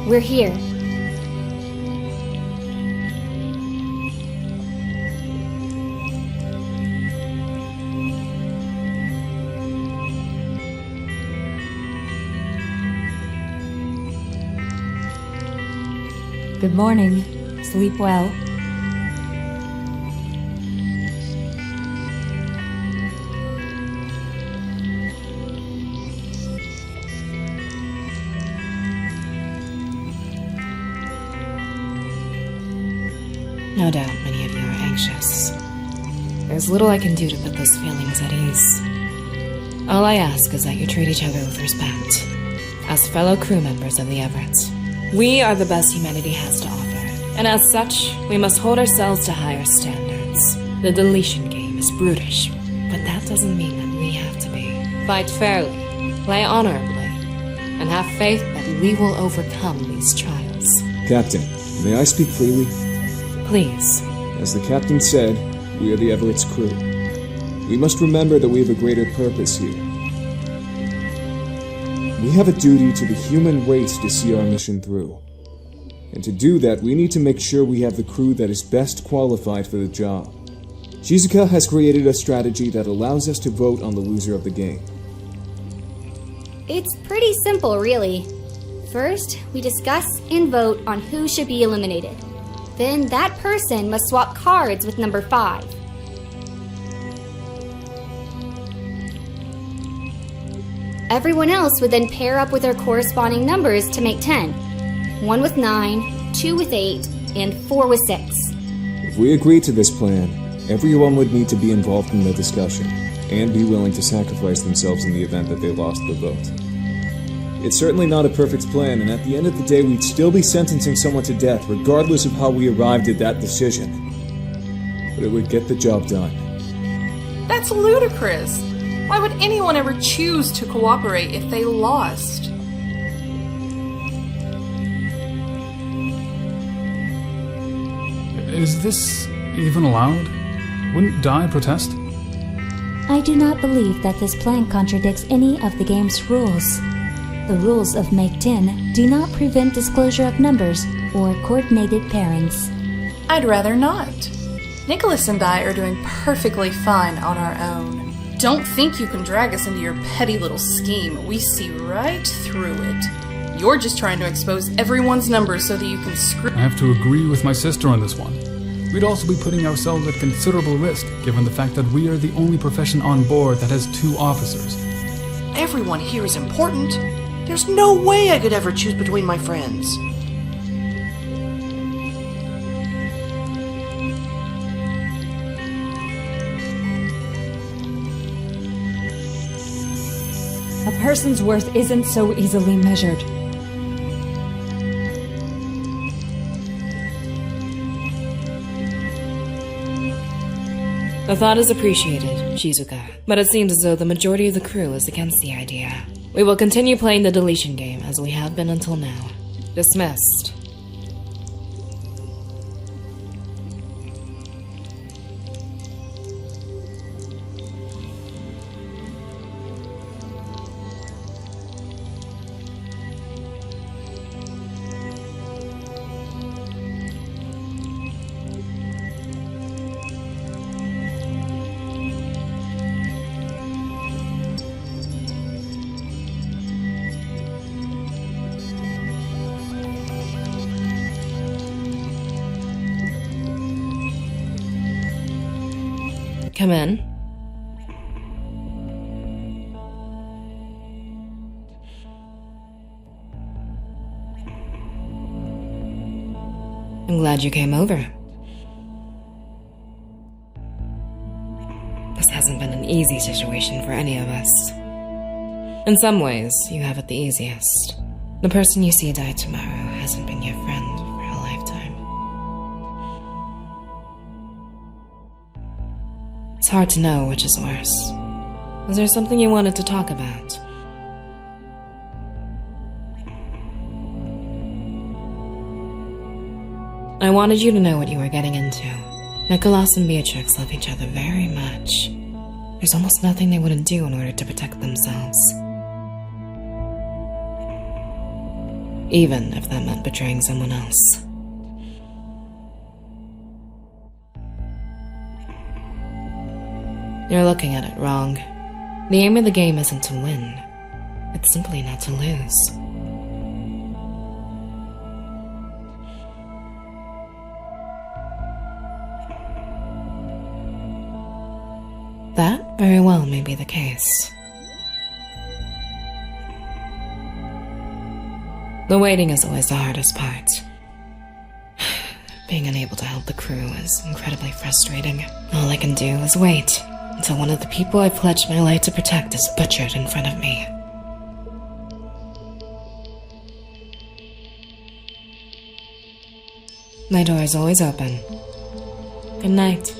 Speaker 9: We're here.
Speaker 8: Good morning. Sleep well.
Speaker 6: No doubt many of you are anxious. There's little I can do to put those feelings at ease. All I ask is that you treat each other with respect. As fellow crew members of the Everett, we are the best humanity has to offer. And as such, we must hold ourselves to higher standards. The Deletion Game is brutish, but that doesn't mean that we have to be. Fight fairly, play honorably, and have faith that we will overcome these trials.
Speaker 11: Captain, may I speak freely?
Speaker 6: Please.
Speaker 11: As the captain said, we are the Everett's crew. We must remember that we have a greater purpose here. We have a duty to the human race to see our mission through. And to do that, we need to make sure we have the crew that is best qualified for the job. Shizuka has created a strategy that allows us to vote on the loser of the game.
Speaker 9: It's pretty simple, really. First, we discuss and vote on who should be eliminated. Then that person must swap cards with number 5. Everyone else would then pair up with their corresponding numbers to make 10. 1 with 9, 2 with 8, and 4 with 6.
Speaker 11: If we agree to this plan, everyone would need to be involved in the discussion, and be willing to sacrifice themselves in the event that they lost the vote. It's certainly not a perfect plan, and at the end of the day, we'd still be sentencing someone to death, regardless of how we arrived at that decision. But it would get the job done.
Speaker 3: That's ludicrous! Why would anyone ever choose to cooperate if they lost?
Speaker 4: Is this even allowed? Wouldn't Dai protest?
Speaker 5: I do not believe that this plan contradicts any of the game's rules. The rules of Make 10 do not prevent disclosure of numbers or coordinated pairings.
Speaker 3: I'd rather not. Nicholas and I are doing perfectly fine on our own. Don't think you can drag us into your petty little scheme. We see right through it. You're just trying to expose everyone's numbers so that you can screw—
Speaker 4: I have to agree with my sister on this one. We'd also be putting ourselves at considerable risk, given the fact that we are the only profession on board that has 2 officers.
Speaker 7: Everyone here is important. There's no way I could ever choose between my friends.
Speaker 8: A person's worth isn't so easily measured.
Speaker 6: The thought is appreciated, Shizuka, but it seems as though the majority of the crew is against the idea. We will continue playing the deletion game as we have been until now. Dismissed. Come in. I'm glad you came over. This hasn't been an easy situation for any of us. In some ways, you have it the easiest. The person you see die tomorrow hasn't been your friend for a lifetime. It's hard to know which is worse. Is there something you wanted to talk about? I wanted you to know what you were getting into. Nicholas and Beatrix love each other very much. There's almost nothing they wouldn't do in order to protect themselves. Even if that meant betraying someone else. You're looking at it wrong. The aim of the game isn't to win. It's simply not to lose. That very well may be the case. The waiting is always the hardest part. Being unable to help the crew is incredibly frustrating. All I can do is wait until one of the people I pledged my life to protect is butchered in front of me. My door is always open. Good night.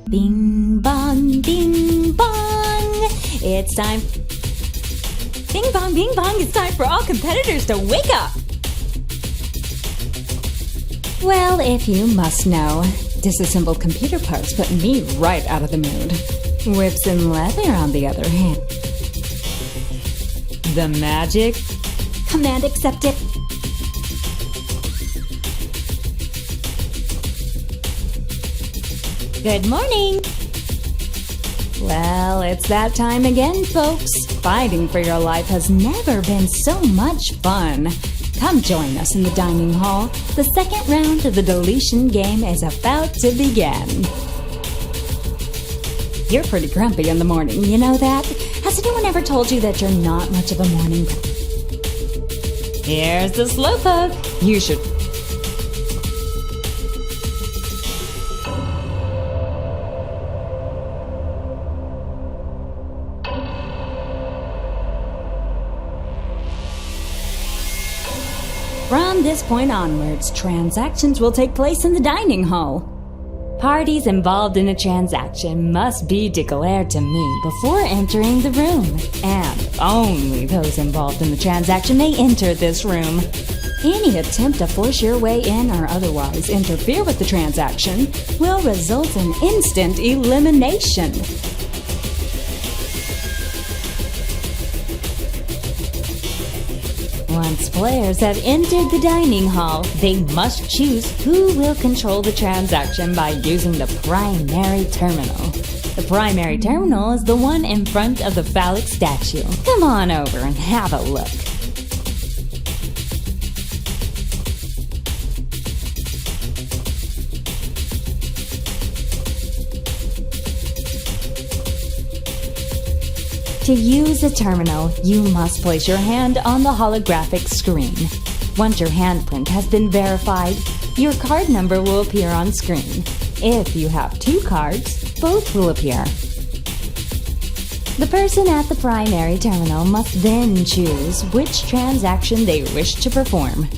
Speaker 5: Bing bong, bing bong. It's time. Bing bong, it's time for all competitors to wake up. Well, if you must know, disassembled computer parts put me right out of the mood. Whips and leather, on the other hand. The magic. Command accepted. Good morning. Well, it's that time again, folks. Fighting for your life has never been so much fun. Come join us in the dining hall. The second round of the Deletion Game is about to begin. You're pretty grumpy in the morning, you know that? Has anyone ever told you that you're not much of a morning? Here's the slowpoke. You should... From this point onwards, transactions will take place in the dining hall. Parties involved in a transaction must be declared to me before entering the room, and only those involved in the transaction may enter this room. Any attempt to force your way in or otherwise interfere with the transaction will result in instant elimination. Once players have entered the dining hall, they must choose who will control the transaction by using the primary terminal.
Speaker 8: The primary terminal is the one in front of the phallic statue. Come on over and have a look. To use a terminal, you must place your hand on the holographic screen. Once your handprint has been verified, your card number will appear on screen. If you have 2 cards, both will appear. The person at the primary terminal must then choose which transaction they wish to perform.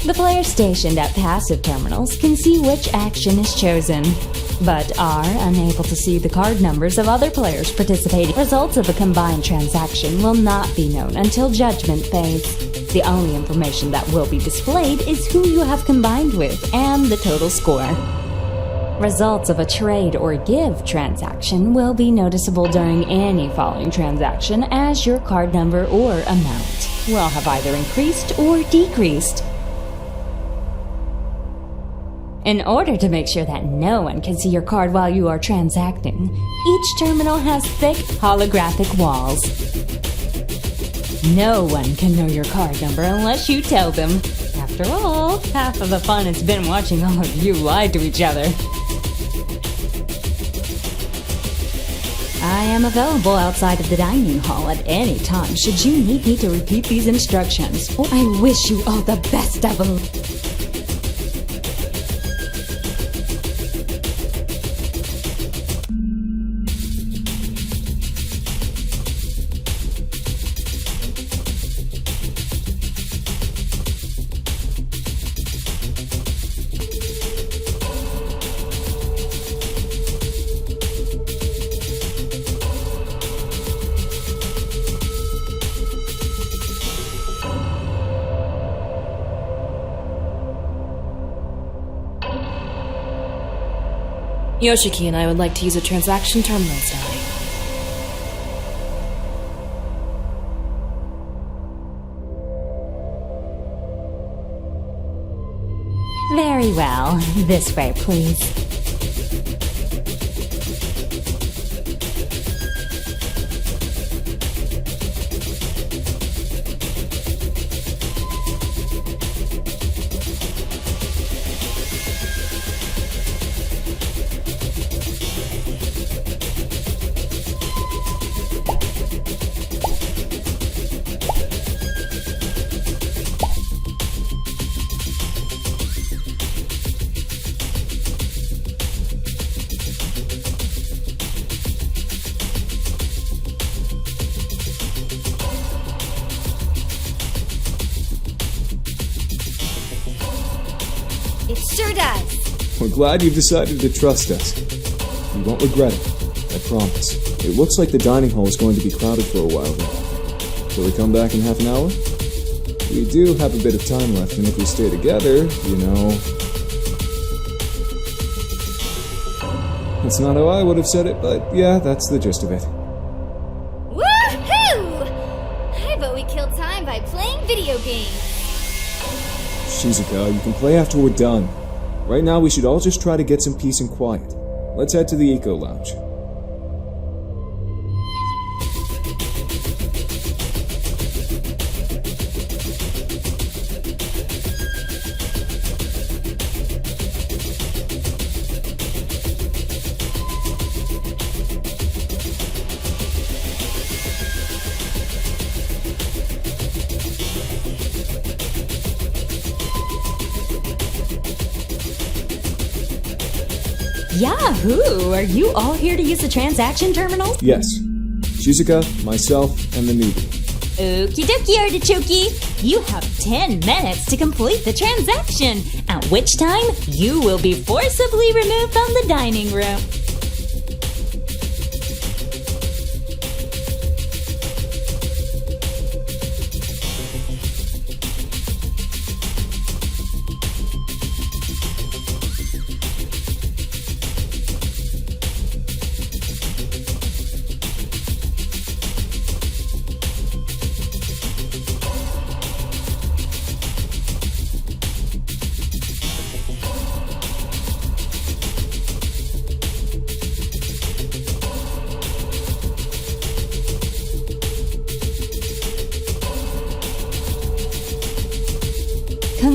Speaker 8: The players stationed at passive terminals can see which action is chosen, but are unable to see the card numbers of other players participating. Results of a combined transaction will not be known until judgment phase. The only information that will be displayed is who you have combined with and the total score. Results of a trade or give transaction will be noticeable during any following transaction, as your card number or amount will have either increased or decreased. In order to make sure that no one can see your card while you are transacting, each terminal has thick holographic walls. No one can know your card number unless you tell them. After all, half of the fun has been watching all of you lie to each other. I am available outside of the dining hall at any time should you need me to repeat these instructions. I wish you all the best, Evelyn.
Speaker 6: Yoshiki and I would like to use a transaction terminal die.
Speaker 8: Very well. This way, please.
Speaker 9: It sure does.
Speaker 11: We're glad you've decided to trust us. You won't regret it, I promise. It looks like the dining hall is going to be crowded for a while now. Shall we come back in half an hour? We do have a bit of time left, and if we stay together, you know... That's not how I would have said it, but yeah, that's the gist of it.
Speaker 9: Woohoo! I vote we kill time by playing video games.
Speaker 11: Shizuka, you can play after we're done. Right now, we should all just try to get some peace and quiet. Let's head to the Eco Lounge.
Speaker 8: Yahoo! Are you all here to use the transaction terminal?
Speaker 11: Yes. Shizuka, myself, and the newbie.
Speaker 8: Okie dokie, Artichoke! You have 10 minutes to complete the transaction, at which time you will be forcibly removed from the dining room.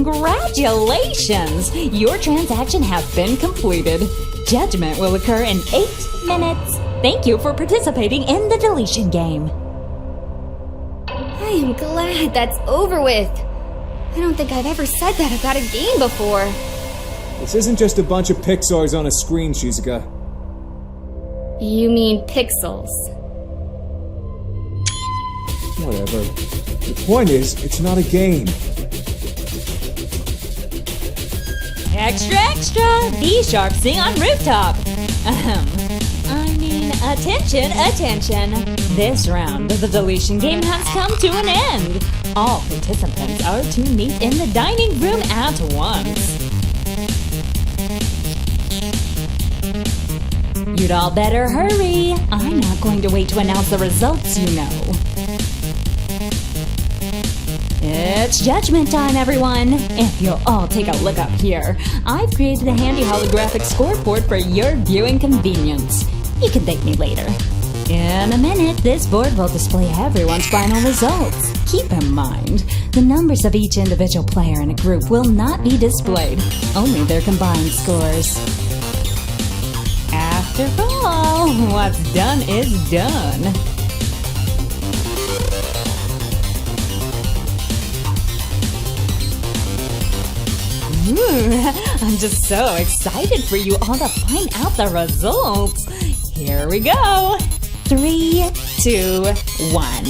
Speaker 8: Congratulations! Your transaction has been completed. Judgment will occur in 8 minutes. Thank you for participating in the Deletion Game.
Speaker 9: I am glad that's over with. I don't think I've ever said that about a game before.
Speaker 11: This isn't just a bunch of Pixars on a screen, Shizuka.
Speaker 9: You mean pixels.
Speaker 11: Whatever. The point is, it's not a game.
Speaker 8: Extra, extra! Be sharp, sing on rooftop! Attention, attention! This round of the Deletion Game has come to an end. All participants are to meet in the dining room at once. You'd all better hurry. I'm not going to wait to announce the results, you know. It's judgment time, everyone! If you'll all take a look up here, I've created a handy holographic scoreboard for your viewing convenience. You can thank me later. In a minute, this board will display everyone's final results. Keep in mind, the numbers of each individual player in a group will not be displayed, only their combined scores. After all, what's done is done. I'm just so excited for you all to find out the results. Here we go. 3, 2, 1.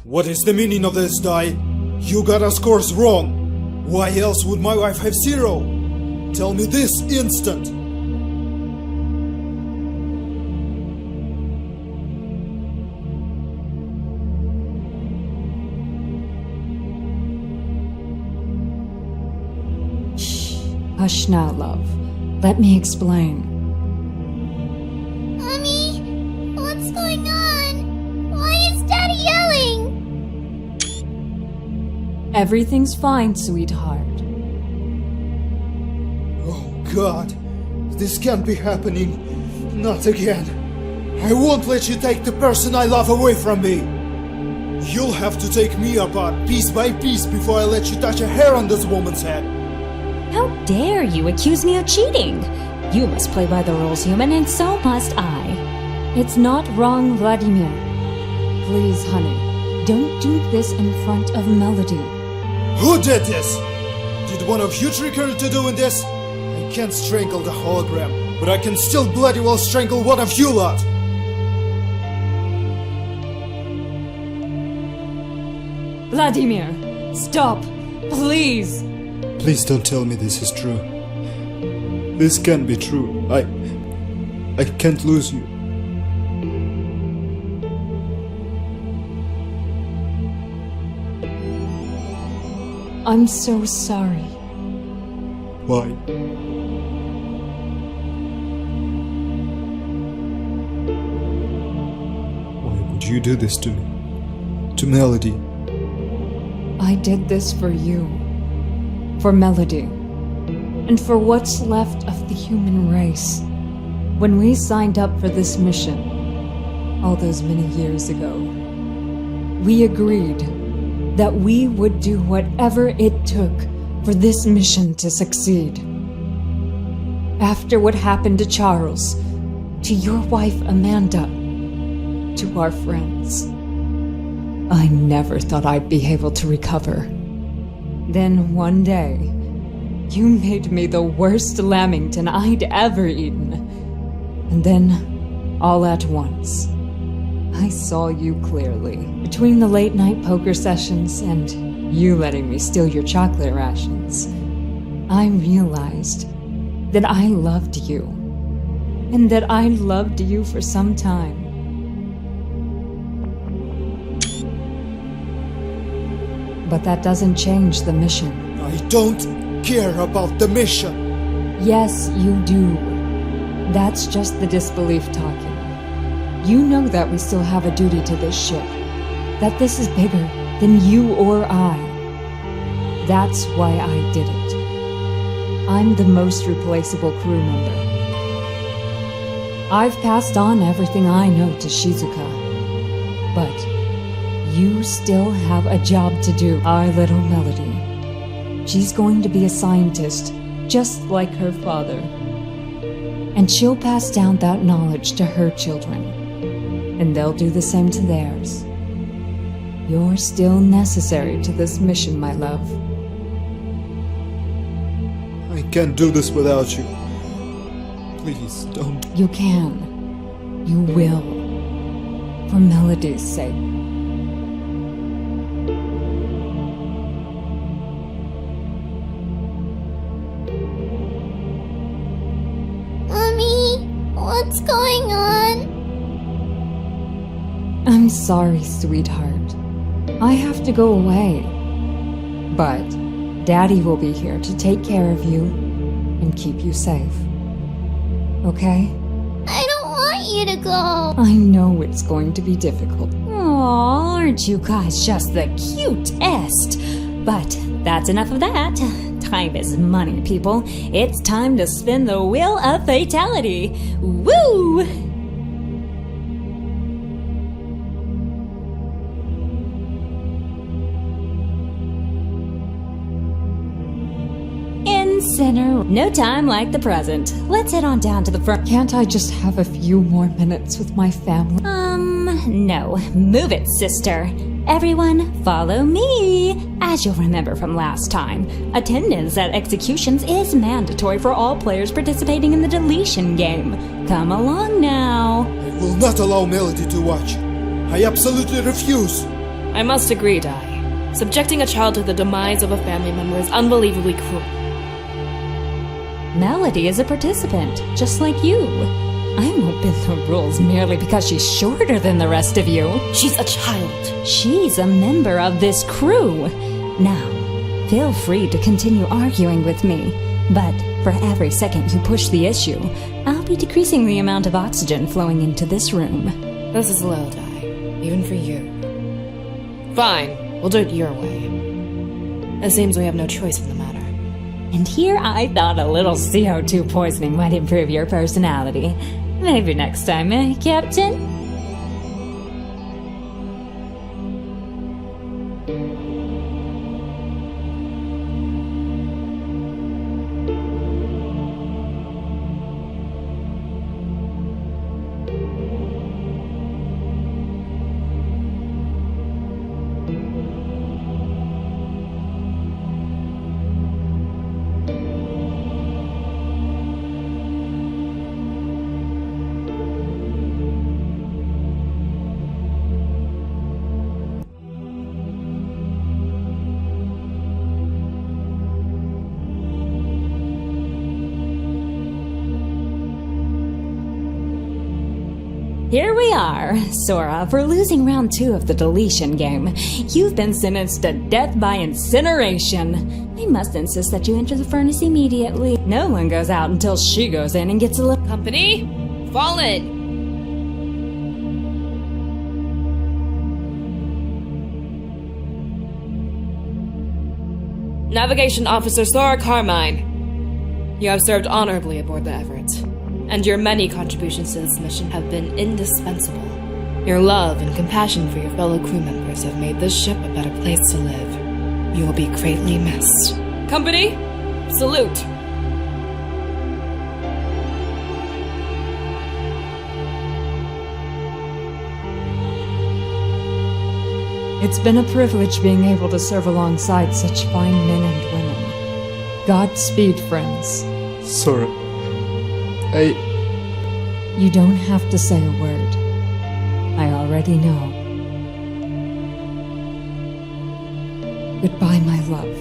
Speaker 10: What is the meaning of this die? You got our scores wrong. Why else would my wife have 0? Tell me this instant.
Speaker 8: Shh. Hush now, love. Let me explain.
Speaker 12: Mommy, what's going on? Why is Daddy yelling?
Speaker 8: Everything's fine, sweetheart.
Speaker 10: Oh God, this can't be happening. Not again. I won't let you take the person I love away from me. You'll have to take me apart piece by piece before I let you touch a hair on this woman's head.
Speaker 8: How dare you accuse me of cheating? You must play by the rules, human, and so must I. It's not wrong, Vladimir. Please, honey, don't do this in front of Melody.
Speaker 10: Who did this? Did one of you trick her into doing this? I can't strangle the hologram, but I can still bloody well strangle one of you lot.
Speaker 8: Vladimir, stop, please.
Speaker 10: Please don't tell me this is true. This can't be true. I can't lose you.
Speaker 8: I'm so sorry.
Speaker 10: Why? Why would you do this to me? To Melody?
Speaker 8: I did this for you. For Melody. And for what's left of the human race. When we signed up for this mission, all those many years ago, we agreed that we would do whatever it took for this mission to succeed. After what happened to Charles, to your wife Amanda, to our friends, I never thought I'd be able to recover. Then one day, you made me the worst lamington I'd ever eaten. And then, all at once, I saw you clearly. Between the late-night poker sessions and you letting me steal your chocolate rations, I realized that I loved you. and that I loved you for some time. But that doesn't change the mission.
Speaker 11: I don't care about the mission.
Speaker 8: Yes, you do. That's just the disbelief talking. You know that we still have a duty to this ship. That this is bigger than you or I. That's why I did it. I'm the most replaceable crew member. I've passed on everything I know to Shizuka. But you still have a job to do, our little Melody. She's going to be a scientist, just like her father. And she'll pass down that knowledge to her children. And they'll do the same to theirs. You're still necessary to this mission, my love.
Speaker 11: I can't do this without you. Please, don't.
Speaker 8: You can. You will. For Melody's sake.
Speaker 12: Mommy, what's going on?
Speaker 8: I'm sorry, sweetheart. I have to go away. But Daddy will be here to take care of you and keep you safe. Okay?
Speaker 12: I don't want you to go.
Speaker 8: I know it's going to be difficult.
Speaker 5: Aw, aren't you guys just the cutest? But that's enough of that. Time is money, people. It's time to spin the wheel of fatality. Woo! Sinner, no time like the present. Let's head on down to the front.
Speaker 8: Can't I just have a few more minutes with my family?
Speaker 5: No. Move it, sister. Everyone, follow me. As you'll remember from last time, attendance at executions is mandatory for all players participating in the Deletion Game. Come along now.
Speaker 11: I will not allow Melody to watch. I absolutely refuse.
Speaker 6: I must agree, Dai. Subjecting a child to the demise of a family member is unbelievably cruel.
Speaker 5: Melody is a participant, just like you. I won't bend the rules merely because she's shorter than the rest of you.
Speaker 6: She's a child.
Speaker 5: She's a member of this crew. Now, feel free to continue arguing with me, but for every second you push the issue, I'll be decreasing the amount of oxygen flowing into this room.
Speaker 6: This is low, Dai. Even for you. Fine, we'll do it your way. It seems we have no choice in the matter.
Speaker 5: And here I thought a little CO2 poisoning might improve your personality. Maybe next time, Captain? Here we are, Sora, for losing round 2 of the Deletion Game. You've been sentenced to death by incineration. I must insist that you enter the furnace immediately. No one goes out until she goes in and gets a little...
Speaker 6: Company, fall in! Navigation Officer Sora Carmine. You have served honorably aboard the Everett, and your many contributions to this mission have been indispensable. Your love and compassion for your fellow crew members have made this ship a better place to live. You will be greatly missed. Company, salute!
Speaker 8: It's been a privilege being able to serve alongside such fine men and women. Godspeed, friends.
Speaker 11: Sora,
Speaker 8: You don't have to say a word. I already know. Goodbye, my love.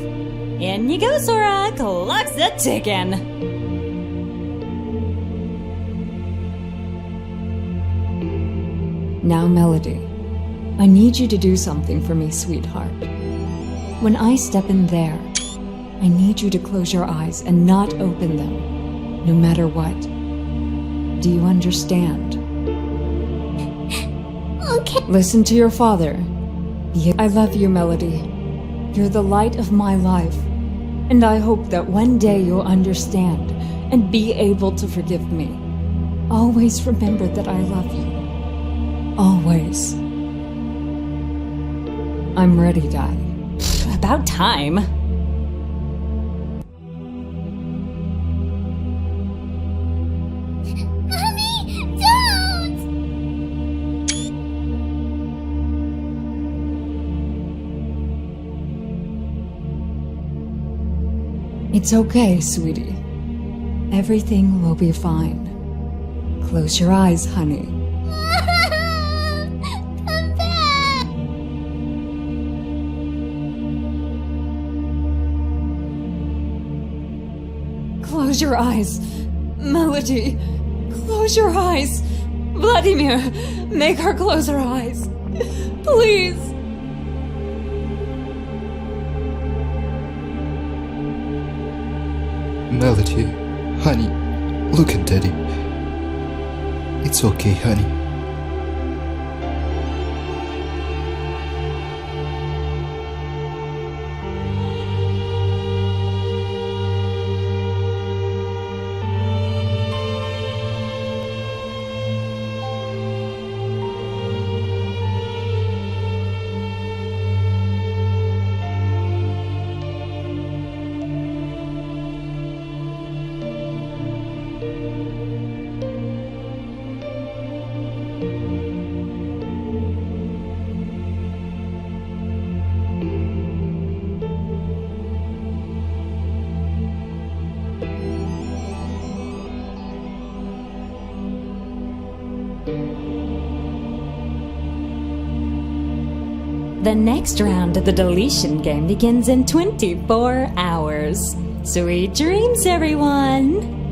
Speaker 5: In you go, Sora! Clock's a ticking!
Speaker 8: Now, Melody, I need you to do something for me, sweetheart. When I step in there, I need you to close your eyes and not open them, no matter what. Do you understand?
Speaker 12: Okay.
Speaker 8: Listen to your father. I love you, Melody. You're the light of my life, and I hope that one day you'll understand and be able to forgive me. Always remember that I love you. Always. I'm ready, Dad.
Speaker 5: About time.
Speaker 12: Mommy, don't!
Speaker 8: It's okay, sweetie. Everything will be fine. Close your eyes, honey.
Speaker 12: Come back!
Speaker 8: Close your eyes. Melody, close your eyes. Vladimir, make her close her eyes. Please.
Speaker 10: Melody, honey, look at Daddy. It's okay, honey.
Speaker 5: The next round of the Deletion Game begins in 24 hours. Sweet dreams, everyone!